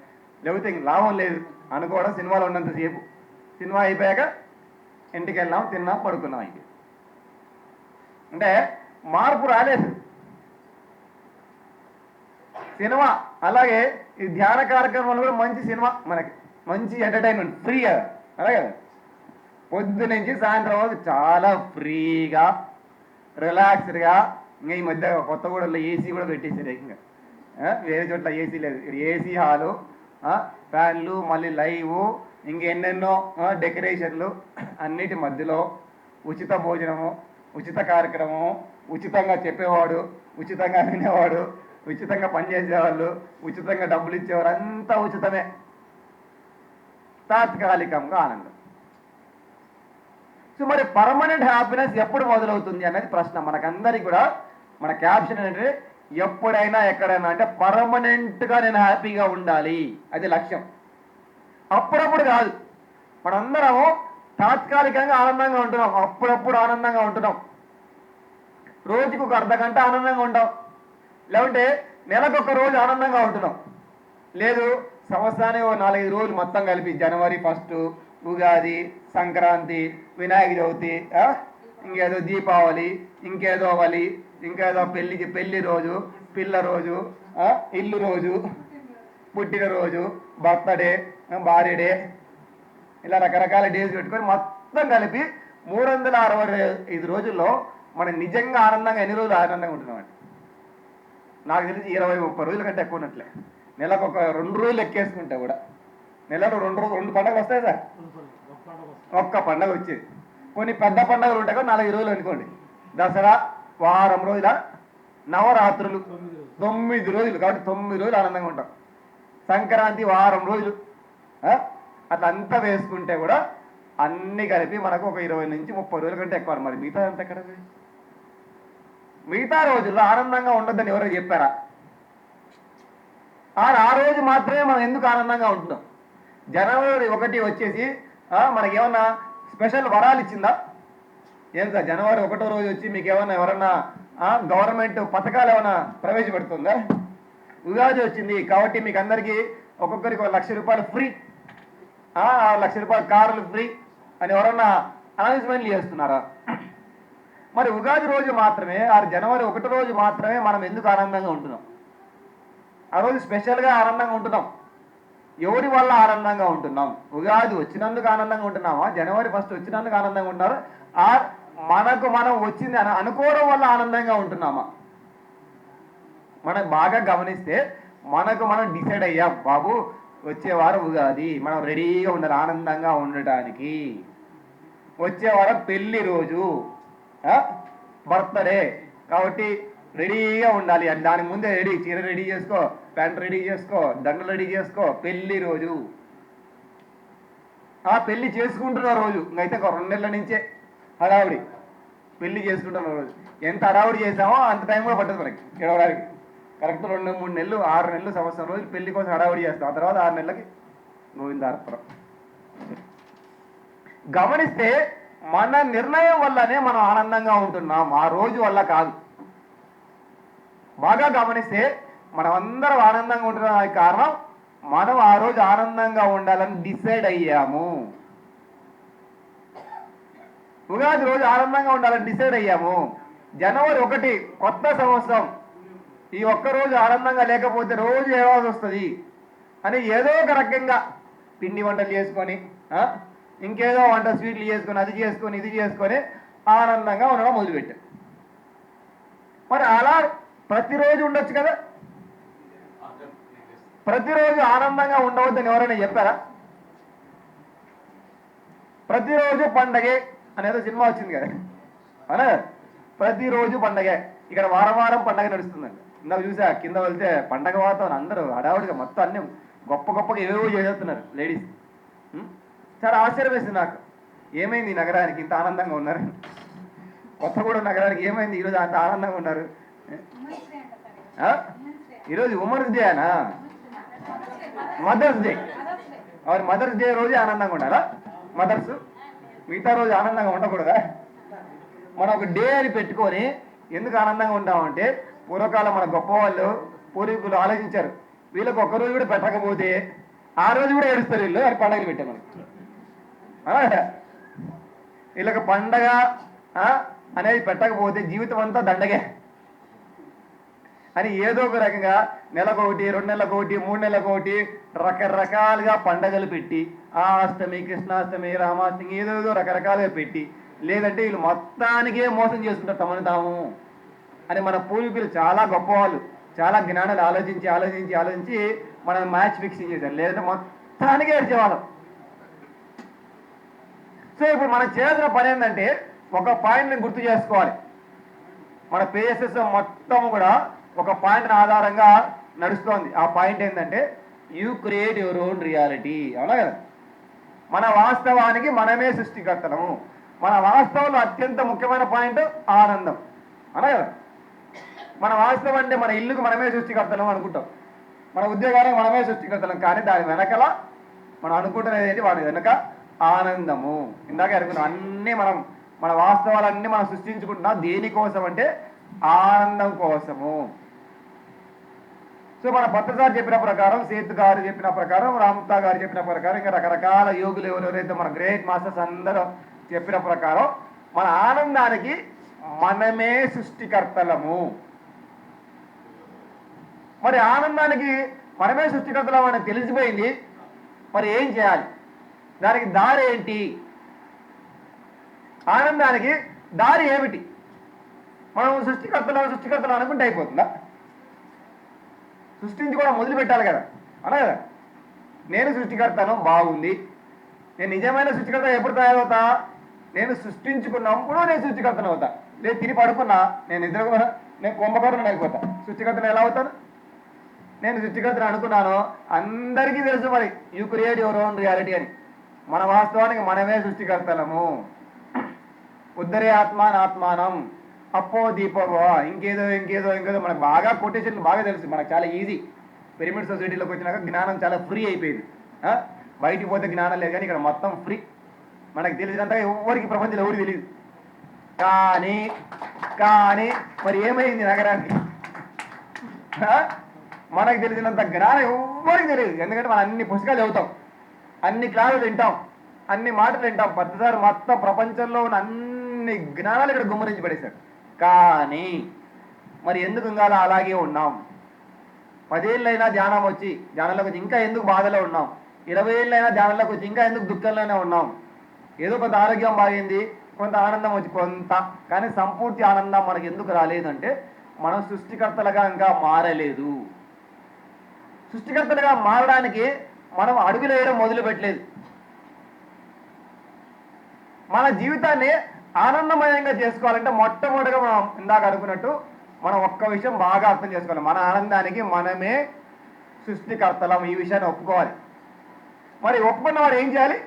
లేకపోతే ఇంక లాభం లేదు అనుకోవడం. సినిమాలో ఉన్నంతసేపు, సినిమా అయిపోయాక ఇంటికి వెళ్ళాం, తిన్నాం, పడుకున్నాం. ఇంక అంటే మార్పు రాలేదు. సినిమా. అలాగే ఈ ధ్యాన కార్యక్రమాలు కూడా మంచి సినిమా, మనకి మంచి ఎంటర్టైన్మెంట్, ఫ్రీ కదా, అలాగే కదా. పొద్దు నుంచి సాయంత్రం వరకు చాలా ఫ్రీగా రిలాక్స్డ్గా. ఇంకా ఈ మధ్య కొత్తగూడలో ఏసీ కూడా పెట్టేసారు ఇంకా. వేరే చోట్ల ఏసీ లేదు, ఏసీ హాలు, ఫ్యాన్లు, మళ్ళీ లైవ్, ఇంకెన్నెన్నో డెకరేషన్లు, అన్నిటి మధ్యలో ఉచిత భోజనము, ఉచిత కార్యక్రమము, ఉచితంగా చెప్పేవాడు, ఉచితంగా వినేవాడు, ఉచితంగా పనిచేసేవాళ్ళు, ఉచితంగా డబ్బులు ఇచ్చేవారు, అంతా ఉచితమే. తాత్కాలికంగా ఆనందం. సో మరి పర్మనెంట్ హ్యాపీనెస్ ఎప్పుడు మొదలవుతుంది అనేది ప్రశ్న మనకందరికి కూడా. మన క్యాప్షన్ ఏంటంటే ఎప్పుడైనా ఎక్కడైనా అంటే పర్మనెంట్గా నేను హ్యాపీగా ఉండాలి, అది లక్ష్యం. అప్పుడప్పుడు కాదు, మనందరము తాత్కాలికంగా ఆనందంగా ఉంటున్నాం, అప్పుడప్పుడు ఆనందంగా ఉంటున్నాం, రోజుకు ఒక అర్ధ గంట ఆనందంగా ఉంటాం, లేకుంటే నెలకొక రోజు ఆనందంగా ఉంటున్నాం, లేదు సంవత్సరానికి 4-5 రోజులు మొత్తం కలిపి జనవరి 1, ఉగాది, సంక్రాంతి, వినాయక చవితి, ఇంకేదో దీపావళి, ఇంకేదో వలి, ఇంకేదో పెళ్లి రోజు, పిల్ల రోజు, ఇల్లు రోజు, పుట్టినరోజు, బర్త్డే, భార్యడే, ఇలా రకరకాల డేస్ పెట్టుకొని మొత్తం కలిపి 365 రోజుల్లో మనం నిజంగా ఆనందంగా ఎన్ని రోజులు ఆనందంగా ఉంటున్నామండి? నాకు తెలిసి 20-30 రోజుల కంటే ఎక్కువ ఉన్నట్లే. నెలకు ఒక 2 రోజులు ఎక్కేసుకుంటే కూడా నెలలో 2 పండుగలు వస్తాయి సార్. ఒక్క పండుగ వచ్చేది. కొన్ని పెద్ద పండుగలు ఉంటాయి కదా, 4 రోజులు అనుకోండి. దసరా వారం రోజుల, నవరాత్రులు 9 రోజులు, కాబట్టి 9 రోజులు ఆనందంగా ఉంటాం. సంక్రాంతి వారం రోజులు, అట్లా అంతా వేసుకుంటే కూడా అన్ని కలిపి మనకు ఒక 20-30 రోజుల కంటే ఎక్కువ. మరి మిగతా అంతా ఎక్కడ? మిగతా రోజుల్లో ఆనందంగా ఉండొద్దని ఎవరో చెప్పారా? ఆ రోజు మాత్రమే మనం ఎందుకు ఆనందంగా ఉంటున్నాం? జనవరి 1 వచ్చేసి మనకేమన్నా స్పెషల్ వరాలు ఇచ్చిందా? ఏం సార్, జనవరి 1వ రోజు వచ్చి మీకు ఏమన్నా ఎవరన్నా గవర్నమెంట్ పథకాలు ఏమైనా ప్రవేశపెడుతుందా? ఉగాది వచ్చింది కాబట్టి మీకు అందరికీ ఒక్కొక్కరికి 1 లక్ష రూపాయలు ఫ్రీ, 1 లక్ష రూపాయల కార్లు ఫ్రీ అని ఎవరన్నా అనౌన్స్మెంట్లు చేస్తున్నారా? మరి ఉగాది రోజు మాత్రమే, జనవరి 1 రోజు మాత్రమే మనం ఎందుకు ఆనందంగా ఉంటున్నాం? ఆ రోజు స్పెషల్గా ఆనందంగా ఉంటున్నాం. ఎవరి వల్ల ఆనందంగా ఉంటున్నాం? ఉగాది వచ్చినందుకు ఆనందంగా ఉంటున్నామా? జనవరి 1 వచ్చినందుకు ఆనందంగా ఉంటున్నారు? మనకు మనం వచ్చింది అనుకోవడం వల్ల ఆనందంగా ఉంటున్నామా? మనం బాగా గమనిస్తే మనకు మనం డిసైడ్ అయ్యాం, బాబు వచ్చే వారం ఉగాది, మనం రెడీగా ఉండాలి ఆనందంగా ఉండటానికి. వచ్చే వారం పెళ్లి రోజు, బర్త్డే, కాబట్టి రెడీగా ఉండాలి. దాని ముందే రెడీ, చీర రెడీ చేసుకో, ప్యాంట్ రెడీ చేసుకో, దండలు రెడీ చేసుకో. పెళ్లి రోజు, పెళ్లి చేసుకుంటున్న రోజు, ఇంకైతే ఒక 2 నెలల నుంచే హడావుడి. పెళ్లి చేసుకుంటున్న రోజు ఎంత హడావుడి చేసామో అంత టైం కూడా పట్టదు మనకి గడవడానికి. కరెక్ట్ 2-3 నెలలు, 6 నెలలు, సంవత్సరం రోజులు పెళ్లి కోసం హడావుడి చేస్తాం. ఆ తర్వాత 6 నెలలకి గోవిందార్పణం. గమనిస్తే మన నిర్ణయం వల్లనే మనం ఆనందంగా ఉంటున్నాం, ఆ రోజు వల్ల కాదు. బాగా గమనిస్తే మనం అందరం ఆనందంగా ఉంటున్నానికి కారణం మనం ఆ రోజు ఆనందంగా ఉండాలని డిసైడ్ అయ్యాము. ఉగాది రోజు ఆనందంగా ఉండాలని డిసైడ్ అయ్యాము. జనవరి 1 కొత్త సంవత్సరం, ఈ ఒక్కరోజు ఆనందంగా లేకపోతే రోజు ఏడాది వస్తుంది అని ఏదో ఒక రకంగా పిండి వంటలు చేసుకొని, ఇంకేదో వంట స్వీట్లు చేసుకొని, అది చేసుకొని, ఇది చేసుకొని ఆనందంగా ఉండడం మొదలుపెట్టాం. మరి అలా ప్రతిరోజు ఉండొచ్చు కదా? ప్రతిరోజు ఆనందంగా ఉండవద్దని ఎవరైనా చెప్పారా? ప్రతిరోజు పండగే అనేది సినిమా వచ్చింది కదా, అనే ప్రతిరోజు పండగే. ఇక్కడ వారం పండగ నడుస్తుందండి. ఇందాక చూసా, కింద వెళ్తే పండగ వాతావరణం, అందరూ హడావుడిగా మొత్తం అన్ని గొప్పగా ఏవేవో చేసేస్తున్నారు లేడీస్. చాలా ఆశ్చర్యం వేసింది నాకు, ఏమైంది ఈ నగరానికి ఇంత ఆనందంగా ఉన్నారు? కొత్తగూడెం నగరానికి ఏమైంది ఈరోజు అంత ఆనందంగా ఉన్నారు? ఈరోజు ఉమెన్స్ డే అనా? Mother's day. మరి మదర్స్ డే రోజు ఆనందంగా ఉండాలా మదర్స్? మిగతా రోజు ఆనందంగా ఉండకూడదా? మనం ఒక డే అని పెట్టుకొని ఎందుకు ఆనందంగా ఉంటామంటే, పూర్వకాలం మన గొప్ప వాళ్ళు పూర్వీకులు ఆలోచించారు, వీళ్ళకి ఒక్కరోజు కూడా పెట్టకపోతే ఆ రోజు కూడా ఏడుస్తారు వీళ్ళు అని పండగలు పెట్టాం మనం. వీళ్ళకి పండగ అనేది పెట్టకపోతే జీవితం అంతా దండగే అని ఏదో ఒక రకంగా నెలకొకటి, 2 నెలలకొకటి, 3 నెలలకొకటి రకరకాలుగా పండగలు పెట్టి ఆ అష్టమి, కృష్ణాష్టమి, రామాష్టమి ఏదేదో రకరకాలుగా పెట్టి, లేదంటే వీళ్ళు మొత్తానికే మోసం చేసుకుంటారు తమను తాము అని మన పూర్వీకులు చాలా గొప్పవాళ్ళు, చాలా జ్ఞానాలు ఆలోచించి మనం మ్యాచ్ ఫిక్సింగ్ చేశారు. లేదంటే మొత్తానికే ఏడ్చేవాళ్ళం. సో ఇప్పుడు మనం చేయాల్సిన పని ఏంటంటే ఒక పాయింట్ని గుర్తు చేసుకోవాలి. మన పిఎస్ఎస్ మొత్తం కూడా ఒక పాయింట్ ఆధారంగా నడుస్తోంది. ఆ పాయింట్ ఏంటంటే you create your own reality. అవునా కదా? మన వాస్తవానికి మనమే సృష్టికర్తలము. మన వాస్తవంలో అత్యంత ముఖ్యమైన పాయింట్ ఆనందం. అవునా కదా? మన వాస్తవం అంటే మన ఇల్లుకు మనమే సృష్టికర్తలం అనుకుంటాం, మన ఉద్యోగానికి మనమే సృష్టికర్తలం. కానీ దాని వెనకల మనం అనుకుంటున్నది ఏంటి? వాడి వెనక ఆనందము. ఇందాక అనుకున్నాం, అన్నీ మన వాస్తవాలన్నీ మనం సృష్టించుకుంటున్నాం. దేనికోసం అంటే ఆనందం కోసము. సో మన భట్టాచార్య చెప్పిన ప్రకారం, సేతు గారు చెప్పిన ప్రకారం, రాముతా గారు చెప్పిన ప్రకారం, ఇంకా రకరకాల యోగులు ఎవరెవరైతే మన గ్రేట్ మాస్టర్స్ అందరూ చెప్పిన ప్రకారం మన ఆనందానికి మనమే సృష్టికర్తలము. మరి ఆనందానికి మనమే సృష్టికర్తలం అని తెలిసిపోయింది. మరి ఏం చేయాలి? దానికి దారి ఏంటి? ఆనందానికి దారి ఏమిటి? మనం సృష్టికర్తలు అనుకుంటే అయిపోతుందా? సృష్టించుకోవడం మొదలు పెట్టాలి కదా. అలా కదా, నేను సృష్టికర్తను, బాగుంది. నేను నిజమైన సృష్టికర్త ఎప్పుడు తయారవుతా? నేను సృష్టించుకున్నప్పుడు నేను సృష్టికర్తను అవుతా. లేదు తిని పడుకున్నా, నేను కుంభకర్ణుని అయిపోతా. సృష్టికర్తను ఎలా అవుతాను? నేను సృష్టికర్తను అనుకున్నాను. అందరికీ తెలుసు మరి you create your own reality అని. మన వాస్తవానికి మనమే సృష్టికర్తలము. ఉద్ధరే ఆత్మానం అప్పో దీపోవో ఇంకేదో మనకు బాగా కొటేషన్లు బాగా తెలుసు. మనకు చాలా ఈజీ. పిరమిడ్ సొసైటీలోకి వచ్చినాక జ్ఞానం చాలా ఫ్రీ అయిపోయింది. బయటికి పోతే జ్ఞానం లేదు, కానీ ఇక్కడ మొత్తం ఫ్రీ. మనకు తెలిసినంత ఎవరికి ప్రపంచంలో ఎవరికి తెలియదు. కానీ మరి ఏమైంది నగరానికి? మనకు తెలిసినంత జ్ఞానం ఎవరికి తెలియదు. ఎందుకంటే మనం అన్ని పుస్తకాలు చదువుతాం, అన్ని క్లాసులు వింటాం, అన్ని మాటలు వింటాం. పెద్దసారి మొత్తం ప్రపంచంలో ఉన్న అన్ని జ్ఞానాలు ఇక్కడ గుమ్మరించి పడేశారు. కానీ మరి ఎందుకు ఇంకా అలాగే ఉన్నాం? 10 ఏళ్ళైనా ధ్యానంలోకి వచ్చి ఇంకా ఎందుకు బాధలో ఉన్నాం? 20 ఏళ్ళైనా ధ్యానంలోకి వచ్చి ఇంకా ఎందుకు దుఃఖంలోనే ఉన్నాం? ఏదో కొంత ఆరోగ్యం బాగింది, కొంత ఆనందం వచ్చి కొంత, కానీ సంపూర్తి ఆనందం మనకి ఎందుకు రాలేదంటే మనం సృష్టికర్తలుగా ఇంకా మారలేదు. సృష్టికర్తలుగా మారడానికి మనం అడుగులు వేయడం మొదలు పెట్టలేదు. మన జీవితాన్ని ఆనందమయంగా చేసుకోవాలంటే మొట్టమొదటిగా మనం ఇందాక అనుకున్నట్టు మనం ఒక్క విషయం బాగా అర్థం చేసుకోవాలి. మన ఆనందానికి మనమే సృష్టికర్తలం. ఈ విషయాన్ని ఒప్పుకోవాలి. మరి ఒప్పుకున్న వాడు ఏం చేయాలి?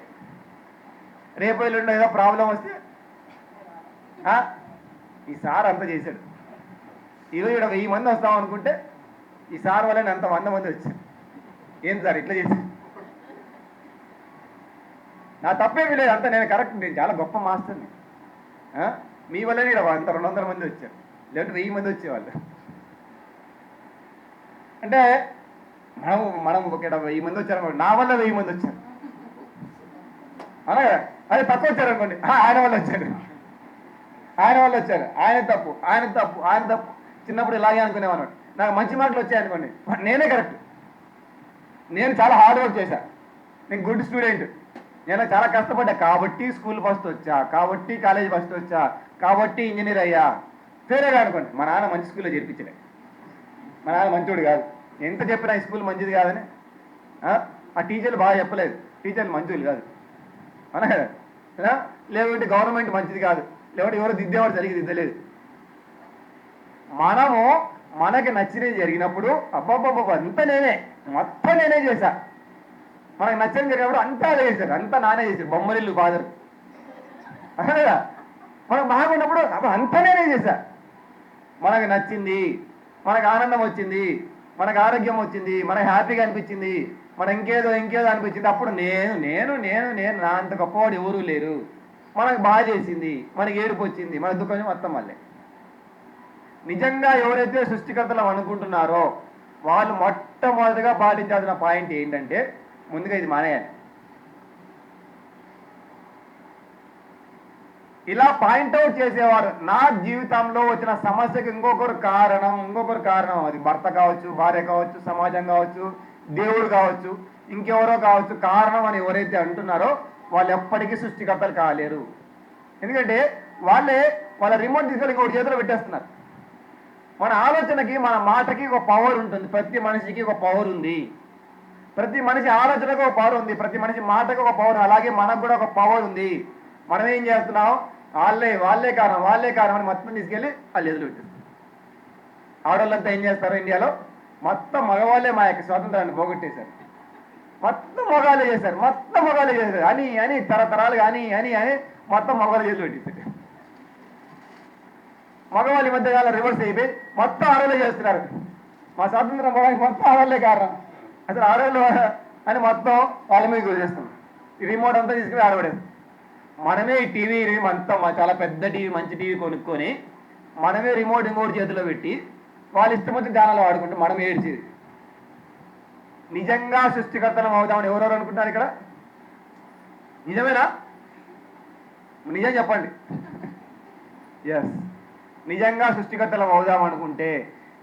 రేపు ఎల్లుండి ఏదో ప్రాబ్లం వస్తే ఈ సార్ అంతా చేశాడు, ఈరోజు ఇక్కడ 1000 మంది వస్తాం అనుకుంటే ఈ సార్ వల్ల అంత 100 మంది వచ్చారు. ఏం సార్ ఇట్లా చేశారు? నా తప్పేమీ లేదు, అంతా నేను కరెక్ట్, నేను చాలా గొప్ప మాస్టర్ని. మీ వల్లనే ఇక్కడ అంత 200 మంది వచ్చారు, లేదంటే 1000 మంది వచ్చేవాళ్ళు. అంటే మనం ఇక్కడ 1000 మంది వచ్చారు, నా వల్ల 1000 మంది వచ్చారు. అలాగే అదే తక్కువ వచ్చారు అనుకోండి, ఆయన వల్ల వచ్చారు. ఆయన తప్పు. చిన్నప్పుడు ఇలాగే అనుకునేవాడు. నాకు మంచి మార్కులు వచ్చాయి అనుకోండి, నేనే కరెక్ట్. నేను చాలా హార్డ్ వర్క్ చేశా, నేను గుడ్ స్టూడెంట్, నేను చాలా కష్టపడ్డా కాబట్టి స్కూల్ ఫస్ట్ వచ్చా, కాబట్టి కాలేజ్ ఫస్ట్ వచ్చా, కాబట్టి ఇంజనీర్ అయ్యా. ఫెయిల్ అనుకోండి, మా నాన్న మంచి స్కూల్లో చేర్పించలే, మా నాన్న మంచోడు కాదు, ఎంత చెప్పినా ఈ స్కూల్ మంచిది కాదని. ఆ టీచర్లు బాగా చెప్పలేదు, టీచర్లు మంచోళ్ళు కాదు అనా కదా. లేకుంటే గవర్నమెంట్ మంచిది కాదు, లేకుంటే ఎవరో దిద్దేవాడు సరిగ్గా దిద్దలేదు. మనకి నచ్చినది జరిగినప్పుడు అబ్బాబ్బాబ్బా అంతా మొత్తం నేనే చేశా. మనకు నచ్చని జరిగినప్పుడు అంతా అదే చేశారు, అంతా నానే చేశారు. బొమ్మరిల్లు ఫాదర్ అదే కదా. మనకు బాగున్నప్పుడు అంతా నేనే చేశా. మనకు నచ్చింది, మనకు ఆనందం వచ్చింది, మనకు ఆరోగ్యం వచ్చింది, మనకు హ్యాపీగా అనిపించింది, మన ఇంకేదో అనిపించింది. అప్పుడు నేను నా అంత గొప్పవాడు ఎవరూ లేరు. మనకు బాధ చేసింది, మనకి ఏడుపు వచ్చింది, మన దుఃఖం మొత్తం మళ్ళీ. నిజంగా ఎవరైతే సృష్టికర్తలు అనుకుంటున్నారో వాళ్ళు మొట్టమొదటిగా పాటించాల్సిన పాయింట్ ఏంటంటే ముందుగా ఇది మానేయాలి. ఇలా పాయింట్అవుట్ చేసేవారు. నా జీవితంలో వచ్చిన సమస్యకు ఇంకొకరు కారణం, అది భర్త కావచ్చు, భార్య కావచ్చు, సమాజం కావచ్చు, దేవుడు కావచ్చు, ఇంకెవరో కావచ్చు, కారణం అని ఎవరైతే అంటున్నారో వాళ్ళు ఎప్పటికీ సృష్టికర్తలు కాలేరు. ఎందుకంటే వాళ్ళ రిమోట్ తీసుకొని ఇంకొకటి చేతిలో పెట్టేస్తున్నారు. మన ఆలోచనకి, మన మాటకి ఒక పవర్ ఉంటుంది. ప్రతి మనిషికి ఒక పవర్ ఉంది. ప్రతి మనిషి ఆలోచనకు ఒక పవర్ ఉంది. ప్రతి మనిషి మాటకు ఒక పవర్, అలాగే మనకు కూడా ఒక పవర్ ఉంది. మనం ఏం చేస్తున్నాం? వాళ్ళే కారణం అని మొత్తం తీసుకెళ్ళి వాళ్ళు ఎదురు పెట్టేస్తారు. ఆడవాళ్ళంతా ఏం చేస్తారు? ఇండియాలో మొత్తం మగవాళ్ళే మా యొక్క స్వాతంత్రాన్ని పోగొట్టేశారు. మొత్తం మగవాళ్ళే చేశారు అని తరతరాలుగా అని మొత్తం మగవాళ్ళు చేతులు పెట్టేశారు. మగవాళ్ళ మధ్య కాలం రివర్స్ అయిపోయి మొత్తం ఆడవాళ్ళే చేస్తున్నారు. మా స్వాతంత్రం పోవడానికి మొత్తం ఆడవాళ్ళే కారణం, అసలు ఆడవాళ్ళు అని మొత్తం వాళ్ళ మీద చూసేస్తాం. ఈ రిమోట్ అంతా తీసుకుని ఆడబడేస్తాం. మనమే ఈ టీవీ అంతా చాలా పెద్ద టీవీ, మంచి టీవీ కొనుక్కొని మనమే రిమోట్ ఇంకోటి చేతిలో పెట్టి వాళ్ళు ఇష్టం వచ్చి ఛానల్ వాడుకుంటే మనం ఏడ్చేది. నిజంగా సృష్టికర్తలం అవుతామని ఎవరెవరు అనుకుంటారు ఇక్కడ? నిజమేనా? నిజం చెప్పండి. ఎస్, నిజంగా సృష్టికర్తలం అవుదాం అనుకుంటే,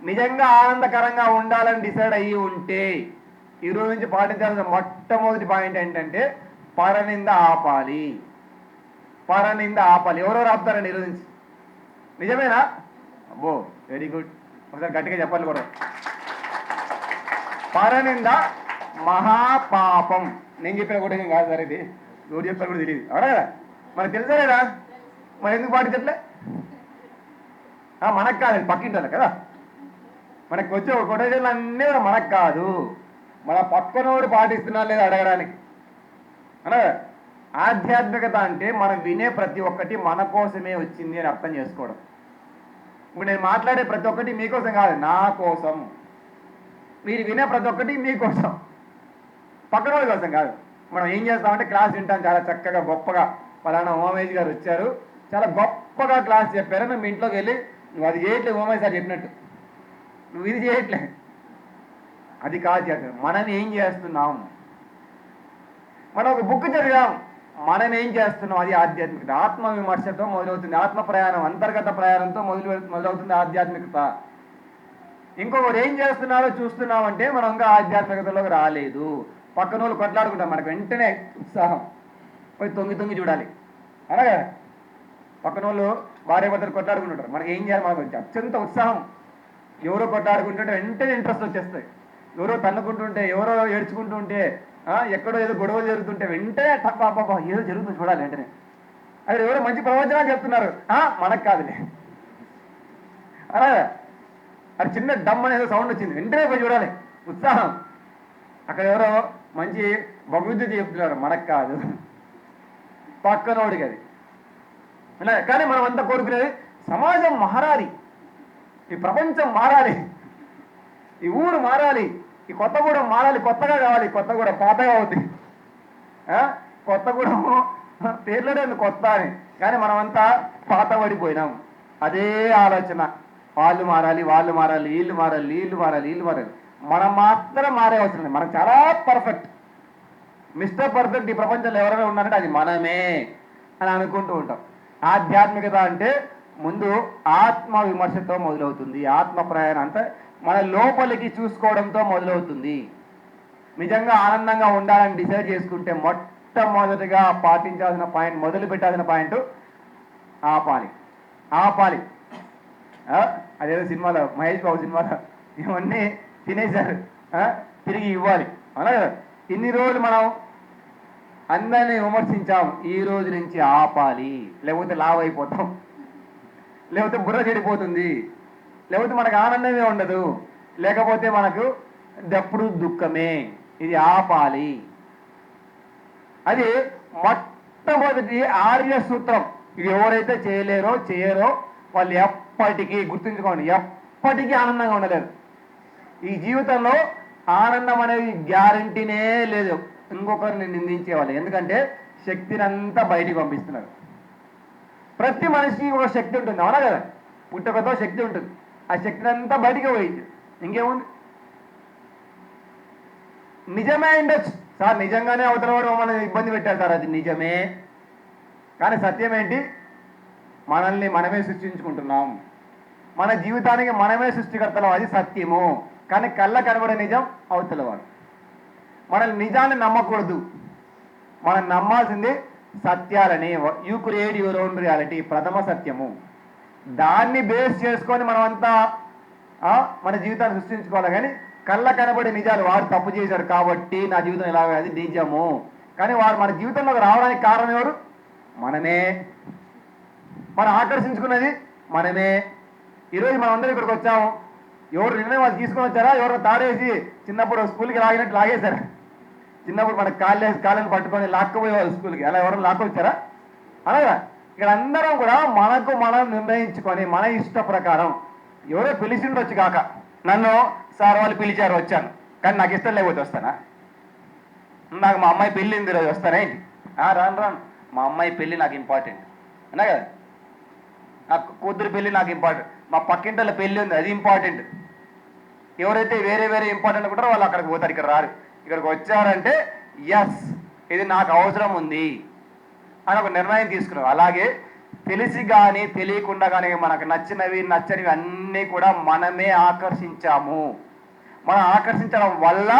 నిజంగా ఆనందకరంగా ఉండాలని డిసైడ్ అయ్యి ఉంటే, ఈరోజు నుంచి పాటించాల్సిన మొట్టమొదటి పాయింట్ ఏంటంటే పరనింద ఆపాలి. ఎవరెవరు ఆపుతారండి ఈరోజు నుంచి? నిజమేనా? అబ్బో, వెరీ గుడ్. ఒకసారి గట్టిగా చెప్పాలి కూడా. పరనింద మహాపాపం. నేను చెప్పిన కూడా ఏం కాదు సార్, ఇది ఎవరు చెప్పారు కూడా తెలియదు. అవునా కదా? మనకు తెలుసా? మరి ఎందుకు పాటించట్లే? మనకు కాదు, పక్కింటారు కదా. మనకు వచ్చే కొటేషన్లు అన్నీ కూడా మనకు కాదు, మన పక్కనోడు పాటిస్తున్నా లేదా అడగడానికి. అనా ఆధ్యాత్మికత అంటే మనం వినే ప్రతి ఒక్కటి మన కోసమే వచ్చింది అని అర్థం చేసుకోవడం. ఇప్పుడు నేను మాట్లాడే ప్రతి ఒక్కటి మీకోసం కాదు, నా కోసం. మీరు వినే ప్రతి ఒక్కటి మీకోసం, పక్కనోడి కోసం కాదు. మనం ఏం చేస్తామంటే క్లాస్ వింటాం చాలా చక్కగా గొప్పగా. ఫలానా ఉమామేష్ గారు వచ్చారు, చాలా గొప్పగా క్లాస్ చెప్పారు. మేము ఇంట్లోకి వెళ్ళి నువ్వు అది చేయట్లేదు ఉమామేష్ సార్ చెప్పినట్టు, నువ్వు ఇది చేయట్లే, అది కాదు చేస్తాం. మనం ఏం చేస్తున్నాం? మనం ఒక బుక్ చదివాం, మనం ఏం చేస్తున్నాం? అది ఆధ్యాత్మికత. ఆత్మ విమర్శతో మొదలవుతుంది ఆత్మ ప్రయాణం, అంతర్గత ప్రయాణంతో మొదలవుతుంది ఆధ్యాత్మికత. ఇంకొకరు ఏం చేస్తున్నారో చూస్తున్నామంటే మనం ఇంకా ఆధ్యాత్మికతలోకి రాలేదు. పక్కన వాళ్ళు కొట్లాడుకుంటాం, మనకు వెంటనే ఉత్సాహం, పోయి తొంగి చూడాలి. అనగా పక్కన వాళ్ళు భార్య భర్తలు కొట్లాడుకుంటుంటారు, మనకి ఏం చేయాలి? మనకు అత్యంత ఉత్సాహం. ఎవరో కొట్లాడుకుంటుంటే వెంటనే ఇంట్రెస్ట్ వచ్చేస్తాయి. ఎవరో తన్నుకుంటుంటే, ఎవరో ఏడ్చుకుంటుంటే, ఎక్కడో ఏదో గొడవలు జరుగుతుంటే వెంటనే పాప ఏదో జరుగుతుంది చూడాలి వెంటనే. అక్కడ ఎవరో మంచి ప్రవచనాలు చెప్తున్నారు, మనకు కాదులే. అలాగా అది చిన్న డమ్ అనేది సౌండ్ వచ్చింది, వెంటనే పోయి చూడాలి, ఉత్సాహం. అక్కడ ఎవరో మంచి భగవద్గీత చెప్తున్నారు, మనకు కాదు, పక్కనోడికి అది. ఇలా కానీ మనం అంతా కోరుకునేది సమాజం మారాలి, ఈ ప్రపంచం మారాలి, ఈ ఊరు మారాలి, ఈ కొత్తగూడెం మారాలి, కొత్తగా కావాలి. కొత్తగూడెం పాతగా అవుతుంది, కొత్తగూడెం పేర్లోనే ఉంది కొత్త అని, కానీ మనమంతా పాత పడిపోయినాం. అదే ఆలోచన, వాళ్ళు మారాలి, వీళ్ళు మారాలి. మనం మాత్రం మారే అవసరం లేదు. మనం చాలా పర్ఫెక్ట్, మిస్టర్ పర్ఫెక్ట్ ఈ ప్రపంచంలో ఎవరైనా ఉన్నారంటే అది మనమే అని అనుకుంటూ ఉంటాం. ఆధ్యాత్మికత అంటే ముందు ఆత్మ విమర్శతో మొదలవుతుంది. ఆత్మ ప్రయాణం అంటే మన లోపలికి చూసుకోవడంతో మొదలవుతుంది. నిజంగా ఆనందంగా ఉండాలని డిసైడ్ చేసుకుంటే మొట్టమొదటిగా పాటించాల్సిన పాయింట్, మొదలు పెట్టాల్సిన పాయింట్ ఆపాలి. అదేదో సినిమాలో మహేష్ బాబు సినిమాలో ఇవన్నీ తినేశారు, తిరిగి ఇవ్వాలి. అలాగే ఇన్ని రోజులు మనం అందరినీ విమర్శించాం, ఈ రోజు నుంచి ఆపాలి. లేకపోతే లావ్ అయిపోతాం, లేకపోతే బుర్ర చెడిపోతుంది, లేకపోతే మనకు ఆనందమే ఉండదు, లేకపోతే మనకు ఎప్పుడు దుఃఖమే. ఇది ఆపాలి. అది మొట్టమొదటి ఆర్య సూత్రం. ఇది ఎవరైతే చేయరో వాళ్ళు ఎప్పటికీ, గుర్తుంచుకోండి, ఎప్పటికీ ఆనందంగా ఉండలేరు. ఈ జీవితంలో ఆనందం అనేది గ్యారంటీనే లేదు. ఇంకొకరిని నిందించేవాళ్ళు, ఎందుకంటే శక్తిని అంతా బయటికి పంపిస్తున్నారు. ప్రతి మనిషికి ఒక శక్తి ఉంటుంది, అవునా కదా? పుట్టుకతో శక్తి ఉంటుంది, ఆ శక్తిని అంతా బయటికి పోయింది. ఇంకేముంది? నిజమే ఉండొచ్చు సార్, నిజంగానే అవతల వాడు మమ్మల్ని ఇబ్బంది పెట్టారు సార్, అది నిజమే. కానీ సత్యం ఏంటి? మనల్ని మనమే సృష్టించుకుంటున్నాం. మన జీవితానికి మనమే సృష్టికర్తలం, అది సత్యము. కానీ కళ్ళ కనబడే నిజం అవతలవాడు. మనల్ని నిజాన్ని నమ్మకూడదు, మనం నమ్మాల్సింది సత్యాలని. You create your own reality, ప్రథమ సత్యము. దాన్ని బేస్ చేసుకొని మనమంతా మన జీవితాన్ని సృష్టించుకోవాలి. కానీ కళ్ళ కనబడే నిజాలు, వాడు తప్పు చేశాడు కాబట్టి నా జీవితం ఇలాగ, అది నిజము. కానీ వాడు మన జీవితంలోకి రావడానికి కారణం ఎవరు? మనమే. మనం ఆకర్షించుకున్నది మనమే. ఈరోజు మనం అందరం ఇక్కడికి వచ్చాము, ఎవరు నిర్ణయం వాళ్ళు తీసుకొని వచ్చారా? ఎవరు తాడేసి చిన్నప్పుడు స్కూల్కి లాగినట్టు లాగేశారా? చిన్నప్పుడు మన కాళ్ళని పట్టుకొని లాక్కపోయేవాళ్ళు స్కూల్కి, అలా ఎవరైనా లాక్కొచ్చారా? అలాగా ఇక్కడ అందరం కూడా మనకు మనం నిర్ణయించుకొని మన ఇష్ట ప్రకారం. ఎవరో పిలిచిండొచ్చు కాక, నన్ను సార్ వాళ్ళు పిలిచారు వచ్చాను, కానీ నాకు ఇష్టం లేకపోతే వస్తానా? నాకు మా అమ్మాయి పెళ్ళింది రోజు వస్తానా ఏంటి? రాను, మా అమ్మాయి పెళ్ళి నాకు ఇంపార్టెంట్ అన్నా కదా, నా కూతురు పెళ్ళి నాకు ఇంపార్టెంట్, మా పక్కింటి పెళ్ళి ఉంది అది ఇంపార్టెంట్. ఎవరైతే వేరే ఇంపార్టెంట్ అనుకుంటారో వాళ్ళు అక్కడికి పోతారు, ఇక్కడ రారు. ఇక్కడికి వచ్చారంటే ఎస్ ఇది నాకు అవసరం ఉంది అని ఒక నిర్ణయం తీసుకున్నాం. అలాగే తెలిసి కానీ తెలియకుండా కానీ మనకు నచ్చినవి నచ్చనివి అన్నీ కూడా మనమే ఆకర్షించాము. మనం ఆకర్షించడం వల్ల,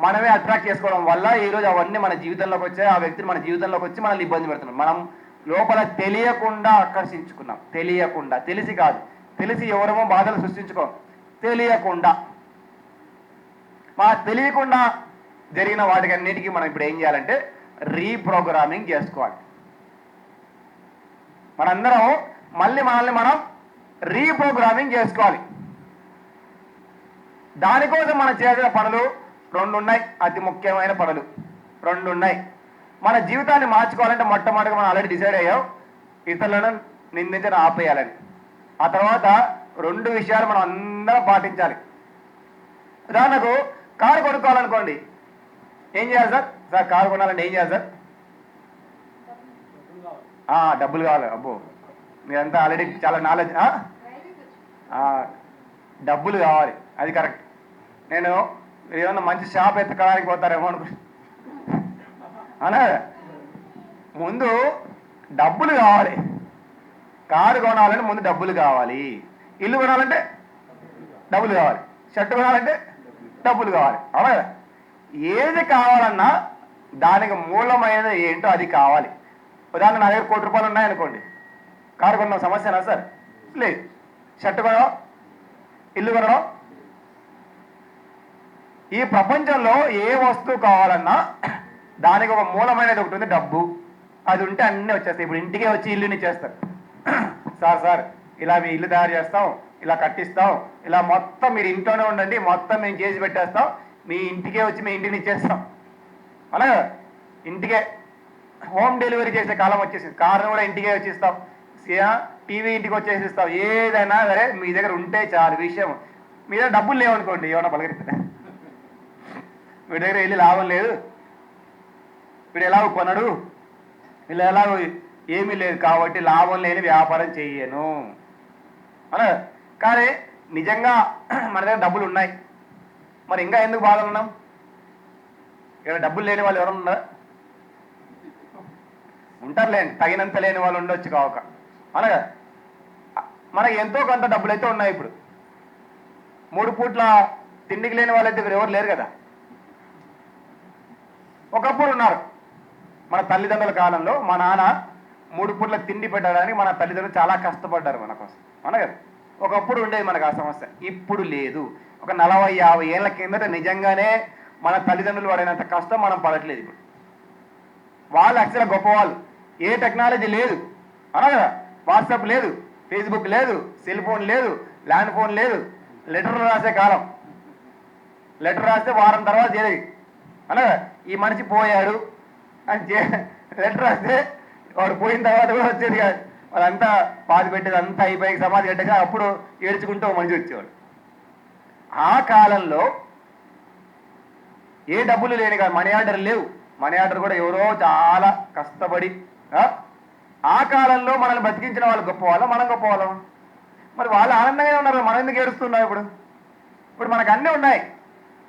మనమే అట్రాక్ట్ చేసుకోవడం వల్ల ఈరోజు అవన్నీ మన జీవితంలోకి వచ్చాయి. ఆ వ్యక్తిని మన జీవితంలోకి వచ్చి మనల్ని ఇబ్బంది పెడుతున్నాం. మనం లోపల తెలియకుండా ఆకర్షించుకున్నాం. తెలియకుండా, తెలిసి కాదు. తెలిసి ఎవరేమో బాధలు సృష్టించుకోం, తెలియకుండా. తెలియకుండా జరిగిన వాటికి అన్నిటికీ మనం ఇప్పుడు ఏం చేయాలంటే రీప్రోగ్రామింగ్ చేసుకోవాలి. మనందరం మళ్ళీ మనల్ని మనం రీప్రోగ్రామింగ్ చేసుకోవాలి. దానికోసం మనం చేయాల్సిన పనులు 2 ఉన్నాయి, అతి ముఖ్యమైన పనులు 2 ఉన్నాయి. మన జీవితాన్ని మార్చుకోవాలంటే మొట్టమొదటిగా మనం ఆల్రెడీ డిసైడ్ అయ్యాం, ఇతరులను నిందించడం ఆపేయాలని. ఆ తర్వాత 2 విషయాలు మనం అందరం పాటించాలి. ఉదాహరణకు కారు కొనుక్కోవాలనుకోండి, ఏం చేయాలి సార్? కారు కొనాలంటే ఏం చేయాలి సార్? డబ్బులు కావాలి. అబ్బో, మీరంతా ఆల్రెడీ చాలా నాలెడ్జ్. డబ్బులు కావాలి, అది కరెక్ట్. నేను ఏమన్నా మంచి షాప్ ఎత్తుకోవడానికి పోతారేమో అనుకుంటా. అనా ముందు డబ్బులు కావాలి. కారు కొనాలంటే ముందు డబ్బులు కావాలి. ఇల్లు కొనాలంటే డబ్బులు కావాలి. షర్ట్ కొనాలంటే డబ్బులు కావాలి. అవునా? ఏది కావాలన్నా దానికి మూలమైనది ఏంటో అది కావాలి. ఉదాహరణ, నా దగ్గర 1 కోటి రూపాయలు ఉన్నాయనుకోండి, కారు కొనడం సమస్యనా సార్? లేదు. షర్ట్ కొనడం, ఇల్లు కొనడం, ఈ ప్రపంచంలో ఏ వస్తువు కావాలన్నా దానికి ఒక మూలమైనది ఒకటి ఉంది, డబ్బు. అది ఉంటే అన్నీ వచ్చేస్తాయి. ఇప్పుడు ఇంటికే వచ్చి ఇల్లుని చేస్తారు. సార్ ఇలా మీ ఇల్లు తయారు చేస్తాం, ఇలా కట్టిస్తాం, ఇలా మొత్తం మీరు ఇంట్లోనే ఉండండి, మొత్తం మేము చేసి పెట్టేస్తాం, మీ ఇంటికే వచ్చి మీ ఇంటిని ఇచ్చేస్తాం. అలాగే ఇంటికే హోమ్ డెలివరీ చేసే కాలం వచ్చేసింది. కారును కూడా ఇంటికే వచ్చిస్తాం, టీవీ ఇంటికి వచ్చేసిస్తాం. ఏదైనా సరే మీ దగ్గర ఉంటే చాలు. విషయం మీ దగ్గర డబ్బులు లేవనుకోండి, ఏమన్నా పలకరిస్తా, వీడి దగ్గర వెళ్ళి లాభం లేదు, వీడు ఎలాగో కొనడు, వీళ్ళు ఎలాగో ఏమీ లేదు కాబట్టి లాభం లేని వ్యాపారం చెయ్యను అన. కానీ నిజంగా మన దగ్గర డబ్బులు ఉన్నాయి, మరి ఇంకా ఎందుకు బాధలు ఉన్నాం? ఇక్కడ డబ్బులు లేని వాళ్ళు ఎవరు ఉన్నారా? ఉంటారులేండి, తగినంత లేని వాళ్ళు ఉండొచ్చు కావక. అనగా మనకి ఎంతో కొంత డబ్బులు అయితే ఉన్నాయి. ఇప్పుడు 3 పూట్ల తిండికి లేని వాళ్ళైతే ఇక్కడ ఎవరు లేరు కదా. ఒకప్పుడు ఉన్నారు. మన తల్లిదండ్రుల కాలంలో మా నాన్న 3 పూట్ల తిండి పెట్టడానికి మన తల్లిదండ్రులు చాలా కష్టపడ్డారు మన కోసం. అనగా ఒకప్పుడు ఉండేది మనకు ఆ సమస్య, ఇప్పుడు లేదు. ఒక 40-50 ఏళ్ల కిందట నిజంగానే మన తల్లిదండ్రులు పడినంత కష్టం మనం పడట్లేదు ఇప్పుడు. వాళ్ళు యాక్చువల్గా గొప్పవాళ్ళు. ఏ టెక్నాలజీ లేదు అనగా, వాట్సాప్ లేదు, ఫేస్బుక్ లేదు, సెల్ ఫోన్ లేదు, ల్యాండ్ ఫోన్ లేదు, లెటర్ రాసే కాలం. లెటర్ రాస్తే వారం తర్వాత చేరేది. అనగా ఈ మనిషి పోయాడు అని లెటర్ రాస్తే వాడు పోయిన తర్వాత కూడా వచ్చేది కాదు. వాళ్ళంతా పాతి పెట్టేది అంతా అయిపోయి సమాధి కట్టేసి అప్పుడు ఏడ్చుకుంటూ మనిషి వచ్చేవాడు. ఆ కాలంలో ఏ డబ్బులు లేని కాదు, మనీ ఆర్డర్ లేవు. మనీ ఆర్డర్ కూడా ఎవరో చాలా కష్టపడి. ఆ కాలంలో మనల్ని బతికించిన వాళ్ళు గొప్ప వాళ్ళం, మనం గొప్ప వాళ్ళం. మరి వాళ్ళు ఆనందంగానే ఉన్నారు, మనం ఎందుకు ఏడుస్తున్నాం? ఇప్పుడు మనకు అన్నీ ఉన్నాయి.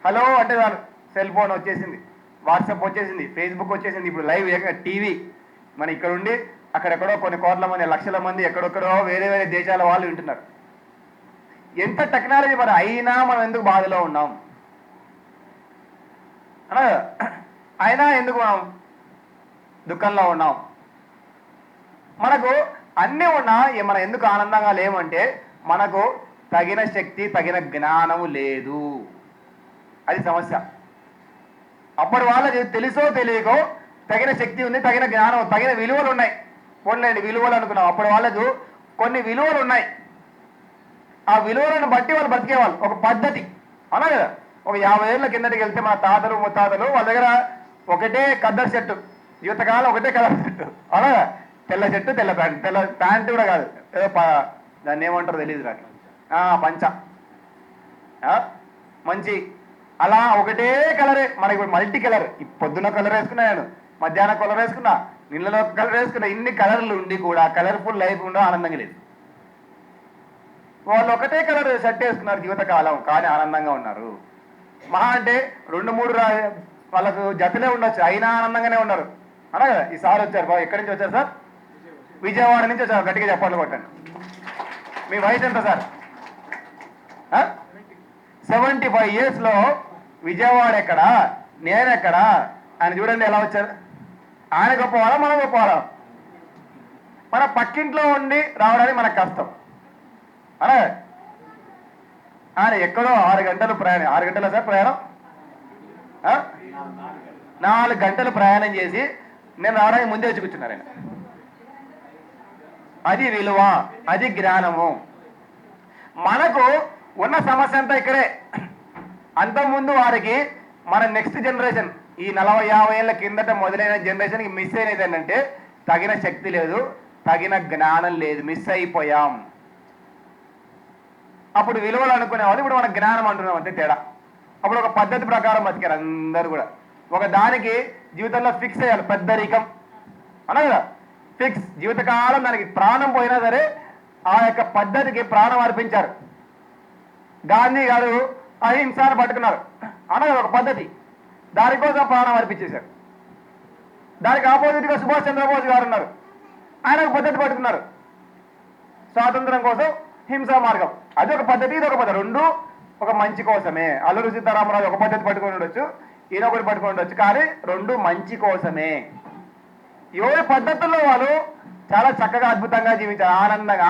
హలో అంటే చాలు, సెల్ ఫోన్ వచ్చేసింది, వాట్సాప్ వచ్చేసింది, ఫేస్బుక్ వచ్చేసింది, ఇప్పుడు లైవ్ టీవీ. మన ఇక్కడ ఉండి అక్కడెక్కడో కొన్ని కోట్ల మంది లక్షల మంది ఎక్కడెక్కడో వేరే వేరే దేశాల వాళ్ళు వింటున్నారు. ఎంత టెక్నాలజీ మరి అయినా మనం ఎందుకు బాధలో ఉన్నాం అనా? అయినా ఎందుకు మనం దుఃఖంలో ఉన్నాం? మనకు అన్నీ ఉన్నా మనం ఎందుకు ఆనందంగా లేమంటే మనకు తగిన శక్తి తగిన జ్ఞానము లేదు. అది సమస్య. అప్పటి వాళ్ళకి తెలుసో తెలియకో తగిన శక్తి ఉంది, తగిన జ్ఞానం, తగిన విలువలు ఉన్నాయి. పోన్లేండి విలువలు అనుకున్నాం. అప్పటి వాళ్ళకు కొన్ని విలువలు ఉన్నాయి. ఆ విలువలను బట్టి వాళ్ళు బతికేవాళ్ళు. ఒక పద్ధతి అలా కదా. ఒక 50 ఏళ్ళ కిందటికి వెళ్తే మన తాతలు ముత్తాతలు వాళ్ళ దగ్గర ఒకటే కద్దరు చెట్టు, జీవితకాలం ఒకటే కలర్ చెట్టు, అలా తెల్ల చెట్టు తెల్ల ప్యాంట్, తెల్ల ప్యాంట్ కూడా కాదు, ఏదో దాన్ని ఏమంటారో తెలియదు నాకు, పంచ మంచి అలా ఒకటే కలరే. మనకి ఇప్పుడు మల్టీ కలర్, పొద్దున్న కలర్ వేసుకున్నా, నేను మధ్యాహ్నం కలర్ వేసుకున్నా, నీళ్ళలో కలర్ వేసుకున్నా. ఇన్ని కలర్లు ఉండి కూడా కలర్ఫుల్ లైఫ్ ఉండడం ఆనందంగా లేదు. వాళ్ళు ఒకటే కలర్ షర్ట్ వేసుకున్నారు జీవితకాలం, కానీ ఆనందంగా ఉన్నారు. మహా అంటే 2-3 వాళ్ళకు జతలే ఉండొచ్చు, అయినా ఆనందంగానే ఉన్నారు. అలా కదా. ఈ సార్ వచ్చారు బాబు, ఎక్కడి నుంచి వచ్చారు సార్? విజయవాడ నుంచి వచ్చారు. గట్టిగా చెప్పండి కొట్టండి. మీ వయసు ఎంత సార్? 75 ఇయర్స్లో విజయవాడ ఎక్కడా, నేనెక్కడా? ఆయన చూడండి ఎలా వచ్చారు. ఆయన గొప్పవాళ్ళం, మనం గొప్పవాళ్ళం. మన పక్కింట్లో ఉండి రావడానికి మనకు కష్టం. అలా ఆయన ఎక్కడో 6 గంటలు ప్రయాణం, 6 గంటల సార్ ప్రయాణం, 4 గంటలు ప్రయాణం చేసి నేను రావడానికి ముందే వచ్చి కూర్చున్నారు ఆయన. అది విలువ, అది జ్ఞానము. మనకు ఉన్న సమస్య అంతా ఇక్కడే. అంతకుముందు వారికి మన నెక్స్ట్ జనరేషన్, ఈ 40-50 ఏళ్ళ కిందట మొదలైన జనరేషన్కి మిస్ అయినది ఏంటంటే తగిన శక్తి లేదు, తగిన జ్ఞానం లేదు, మిస్ అయిపోయాం. అప్పుడు విలువలు అనుకునేవాళ్ళు, ఇప్పుడు మన జ్ఞానం అంటున్నాం, అంతే తేడా. అప్పుడు ఒక పద్ధతి ప్రకారం బతికారు అందరూ కూడా. ఒక దానికి జీవితంలో ఫిక్స్ అయ్యాలి, పెద్దరికం అన్నా కదా. ఫిక్స్, జీవితకాలం దానికి ప్రాణం పోయినా సరే ఆ యొక్క పద్ధతికి ప్రాణం అర్పించారు. గాంధీ గారు అహింసను పట్టుకున్నారు అన్నది ఒక పద్ధతి, దానికోసం ప్రాణం అర్పించేశారు. దానికి ఆపోజిట్గా సుభాష్ చంద్రబోస్ గారు ఉన్నారు, ఆయన ఒక పద్ధతి పట్టుకున్నారు, స్వాతంత్రం కోసం హింసా మార్గం. అది ఒక పద్ధతి, ఇది ఒక పద్ధతి, రెండు ఒక మంచి కోసమే. అల్లూరి సీతారామరాజు ఒక పద్ధతి పట్టుకొని ఉండొచ్చు, ఈయన ఒకటి పట్టుకొని ఉండొచ్చు, కానీ రెండు మంచి కోసమే. ఎవరి పద్ధతుల్లో వాళ్ళు చాలా చక్కగా అద్భుతంగా జీవించారు,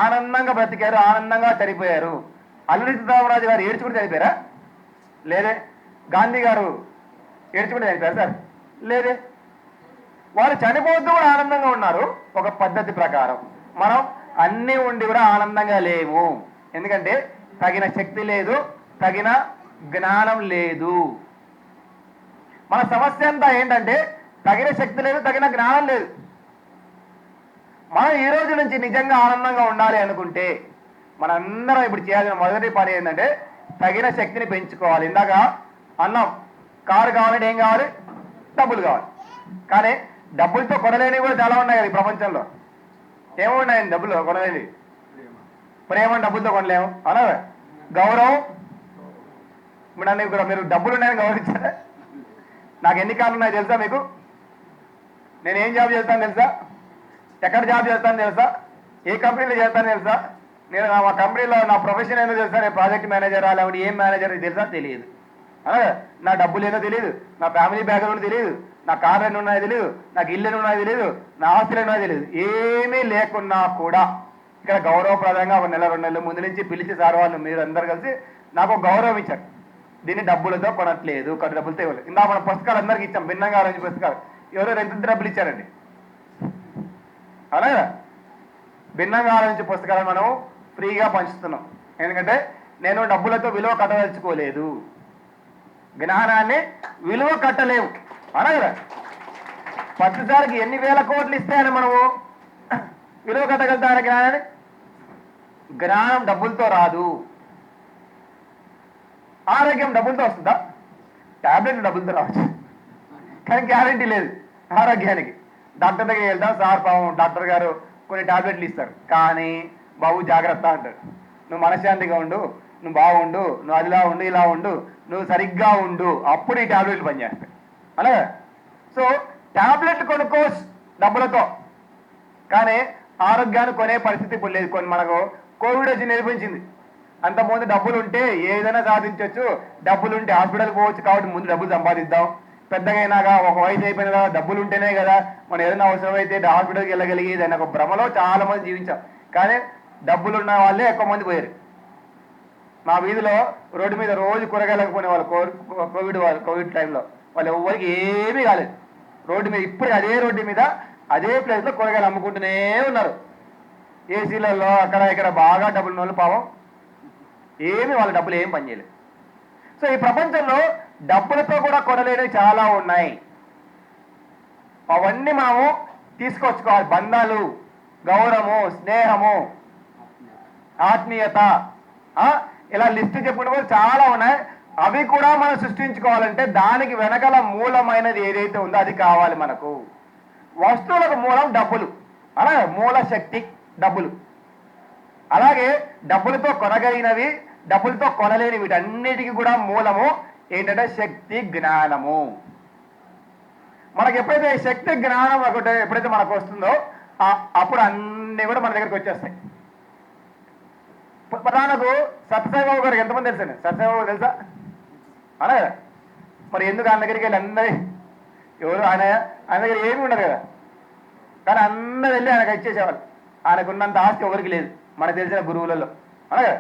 ఆనందంగా బ్రతికారు, ఆనందంగా చనిపోయారు. అల్లూరి సీతారామరాజు గారు ఏడ్చుకుంటూ చనిపోయారా? లేదే. గాంధీ గారు ఏడ్చుకుంటూ చనిపోయారు సార్? లేదే. వాళ్ళు చనిపోతూ కూడా ఆనందంగా ఉన్నారు ఒక పద్ధతి ప్రకారం. మనం అన్నీ ఉండి కూడా ఆనందంగా లేము, ఎందుకంటే తగిన శక్తి లేదు, తగిన జ్ఞానం లేదు. మన సమస్య అంతా ఏంటంటే తగిన శక్తి లేదు, తగిన జ్ఞానం లేదు. మనం ఈ రోజు నుంచి నిజంగా ఆనందంగా ఉండాలి అనుకుంటే మనందరం ఇప్పుడు చేయాల్సిన మొదటి పని ఏంటంటే తగిన శక్తిని పెంచుకోవాలి. ఇందాక అన్నాం, కారు కావాలంటే ఏం కావాలి? డబ్బులు కావాలి. కానీ డబ్బులతో కొనలేనివి కూడా చాలా ఉన్నాయి కదా ఈ ప్రపంచంలో. ఏమున్నాయండి డబ్బులు కొనలేని? ప్రేమ డబ్బులతో కొనలేము, అలా గౌరవం. ఇప్పుడు నన్ను ఇక్కడ మీరు డబ్బులు ఉన్నాయని గౌరవించారా? నాకు ఎన్ని కార్లు ఉన్నాయో తెలుసా మీకు? నేను ఏం జాబ్ చేస్తాను తెలుసా? ఎక్కడ జాబ్ చేస్తాను తెలుసా? ఏ కంపెనీలో చేస్తాను తెలుసా? నేను మా కంపెనీలో నా ప్రొఫెషన్ ఏందో తెలుసా? నేను ప్రాజెక్ట్ మేనేజర్, లేకపోతే ఏం మేనేజర్ తెలుసా? తెలియదు. అలాగే నా డబ్బులు ఏదో తెలియదు, నా ఫ్యామిలీ బ్యాక్గ్రౌండ్ తెలియదు, నా కార్లు ఎన్ని ఉన్నాయో తెలియదు, నాకు ఇల్లు ఎన్ని ఉన్నాయో తెలియదు, నా ఆస్తులు ఉన్నాయో తెలియదు. ఏమీ లేకున్నా కూడా ఇక్కడ గౌరవప్రదంగా ఒక నెల 2 నెలల ముందు నుంచి పిలిచి సార్ వాళ్ళు మీరు అందరు కలిసి నాకు గౌరవం ఇచ్చారు. దీన్ని డబ్బులతో కొనట్లేదు, కొన్ని డబ్బులతో ఇవ్వలేదు. ఇందా మన పుస్తకాలు అందరికి ఇచ్చాం, భిన్నంగా ఆలోచించి పుస్తకాలు. ఎవరో ఎంత డబ్బులు ఇచ్చారండి? అలాగే భిన్నంగా ఆలోచించే పుస్తకాలను మనం ఫ్రీగా పంచుతున్నాం. ఎందుకంటే నేను డబ్బులతో విలువ కట్టదలుచుకోలేదు, జ్ఞానాన్ని విలువ కట్టలేము. అలాగే ప్రతిసారికి ఎన్ని వేల కోట్లు ఇస్తాయని మనము విలువ కట్టగలుగుతారా జ్ఞానాన్ని? జ్ఞానం డబ్బులతో రాదు. ఆరోగ్యం డబ్బులతో వస్తుందా? ట్యాబ్లెట్లు డబ్బులతో రావచ్చు, కానీ గ్యారంటీ లేదు ఆరోగ్యానికి. డాక్టర్ దగ్గరికి వెళ్తాం, సార్ పాపం డాక్టర్ గారు కొన్ని ట్యాబ్లెట్లు ఇస్తారు, కానీ బాబు జాగ్రత్త అంటారు. నువ్వు మనశ్శాంతిగా ఉండు, నువ్వు బాగుండు, నువ్వు అదిలా ఉండు, ఇలా ఉండు, నువ్వు సరిగ్గా ఉండు, అప్పుడు ఈ ట్యాబ్లెట్లు పనిచేస్తాయి. అలాగే సో ట్యాబ్లెట్లు కొనుక్కో డబ్బులతో, కానీ ఆరోగ్యాన్ని కొనే పరిస్థితి ఇప్పుడు లేదు. మనకు కోవిడ్ వచ్చి నేర్పించింది. అంతకుముందు డబ్బులు ఉంటే ఏదైనా సాధించవచ్చు, డబ్బులు ఉంటే హాస్పిటల్కి పోవచ్చు, కాబట్టి ముందు డబ్బులు సంపాదిద్దాం. పెద్దగా అయినాక ఒక వయసు అయిపోయిన కదా డబ్బులు ఉంటేనే కదా మనం ఏదైనా అవసరం అయితే హాస్పిటల్కి వెళ్ళగలిగేది అనే ఒక భ్రమలో చాలా మంది జీవించాం. కానీ డబ్బులు ఉన్న వాళ్ళే ఎక్కువ మంది పోయారు. మా వీధిలో రోడ్డు మీద రోజు కూరగాయలకు పోయిన వాళ్ళు కోవిడ్ టైంలో వాళ్ళు ఎవరికి ఏమీ కాలేదు. రోడ్డు మీద ఇప్పుడు అదే రోడ్డు మీద అదే ప్లేస్లో కూరగాయలు అమ్ముకుంటూనే ఉన్నారు. ఏసీలలో అక్కడ ఇక్కడ బాగా డబ్బులు ఉన్న వాళ్ళు పాపం ఏమి వాళ్ళ డబ్బులు ఏం పనిచేయలేదు. సో ఈ ప్రపంచంలో డబ్బులతో కూడా కొనలేనివి చాలా ఉన్నాయి. అవన్నీ మనము తీసుకొచ్చుకోవాలి. బంధాలు, గౌరవము, స్నేహము, ఆత్మీయత, ఇలా లిస్ట్ చెప్పుకుంటే చాలా ఉన్నాయి. అవి కూడా మనం సృష్టించుకోవాలంటే దానికి వెనకాల మూలమైనది ఏదైతే ఉందో అది కావాలి మనకు. వస్తువులకు మూలం డబ్బులు, అలాగే మూల శక్తి డబ్బులు. అలాగే డబ్బులతో కొనగలిగినవి, డబ్బులతో కొనలేని వీటన్నిటికీ కూడా మూలము ఏంటంటే శక్తి, జ్ఞానము. మనకి ఎప్పుడైతే శక్తి, జ్ఞానం ఒకటి ఎప్పుడైతే మనకు వస్తుందో అప్పుడు అన్నీ కూడా మన దగ్గరికి వచ్చేస్తాయి. ప్రధానకు సత్యసాయిబాబు గారికి ఎంతమంది తెలుసండి? సత్యసాయిబాబు తెలుసా? అలా కదా. మరి ఎందుకు ఆయన దగ్గరికి వెళ్ళి అందరి ఎవరు ఆయన దగ్గర ఏమీ ఉండదు కదా, కానీ అందరు వెళ్ళి ఆయనకు ఇచ్చేసేవాళ్ళు. ఆయనకున్నంత ఆస్తి ఎవరికి లేదు మనకు తెలిసిన గురువులలో. అలాగే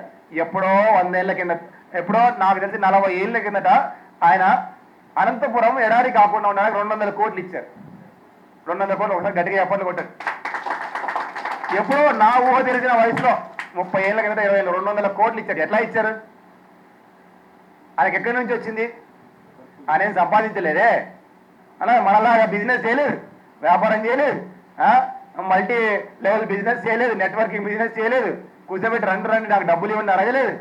ఎప్పుడో 100 ఏళ్ల కింద, ఎప్పుడో నాకు తెలిసి 40 ఏళ్ళ కిందట ఆయన అనంతపురం ఎడారి కాకుండా ఉండడానికి 200 కోట్లు ఇచ్చారు. 200 కోట్లు ఒకసారి గట్టిగా చెప్పండి కొట్టారు. ఎప్పుడో నా ఊహ తెలిసిన వయసులో 30 ఏళ్ళ కిందట 200 కోట్లు ఇచ్చారు. ఎట్లా ఇచ్చారు? ఆయనకి ఎక్కడి నుంచి వచ్చింది? ఆయన ఏం సంపాదించలేదే. అలాగే మనలాగా బిజినెస్ చేయలేదు, వ్యాపారం చేయలేదు, మల్టీ లెవెల్ బిజినెస్ చేయలేదు, నెట్వర్కింగ్ బిజినెస్ చేయలేదు, కూర్చోబెట్టి రండి నాకు డబ్బులు ఇవ్వండి అడగలేదు.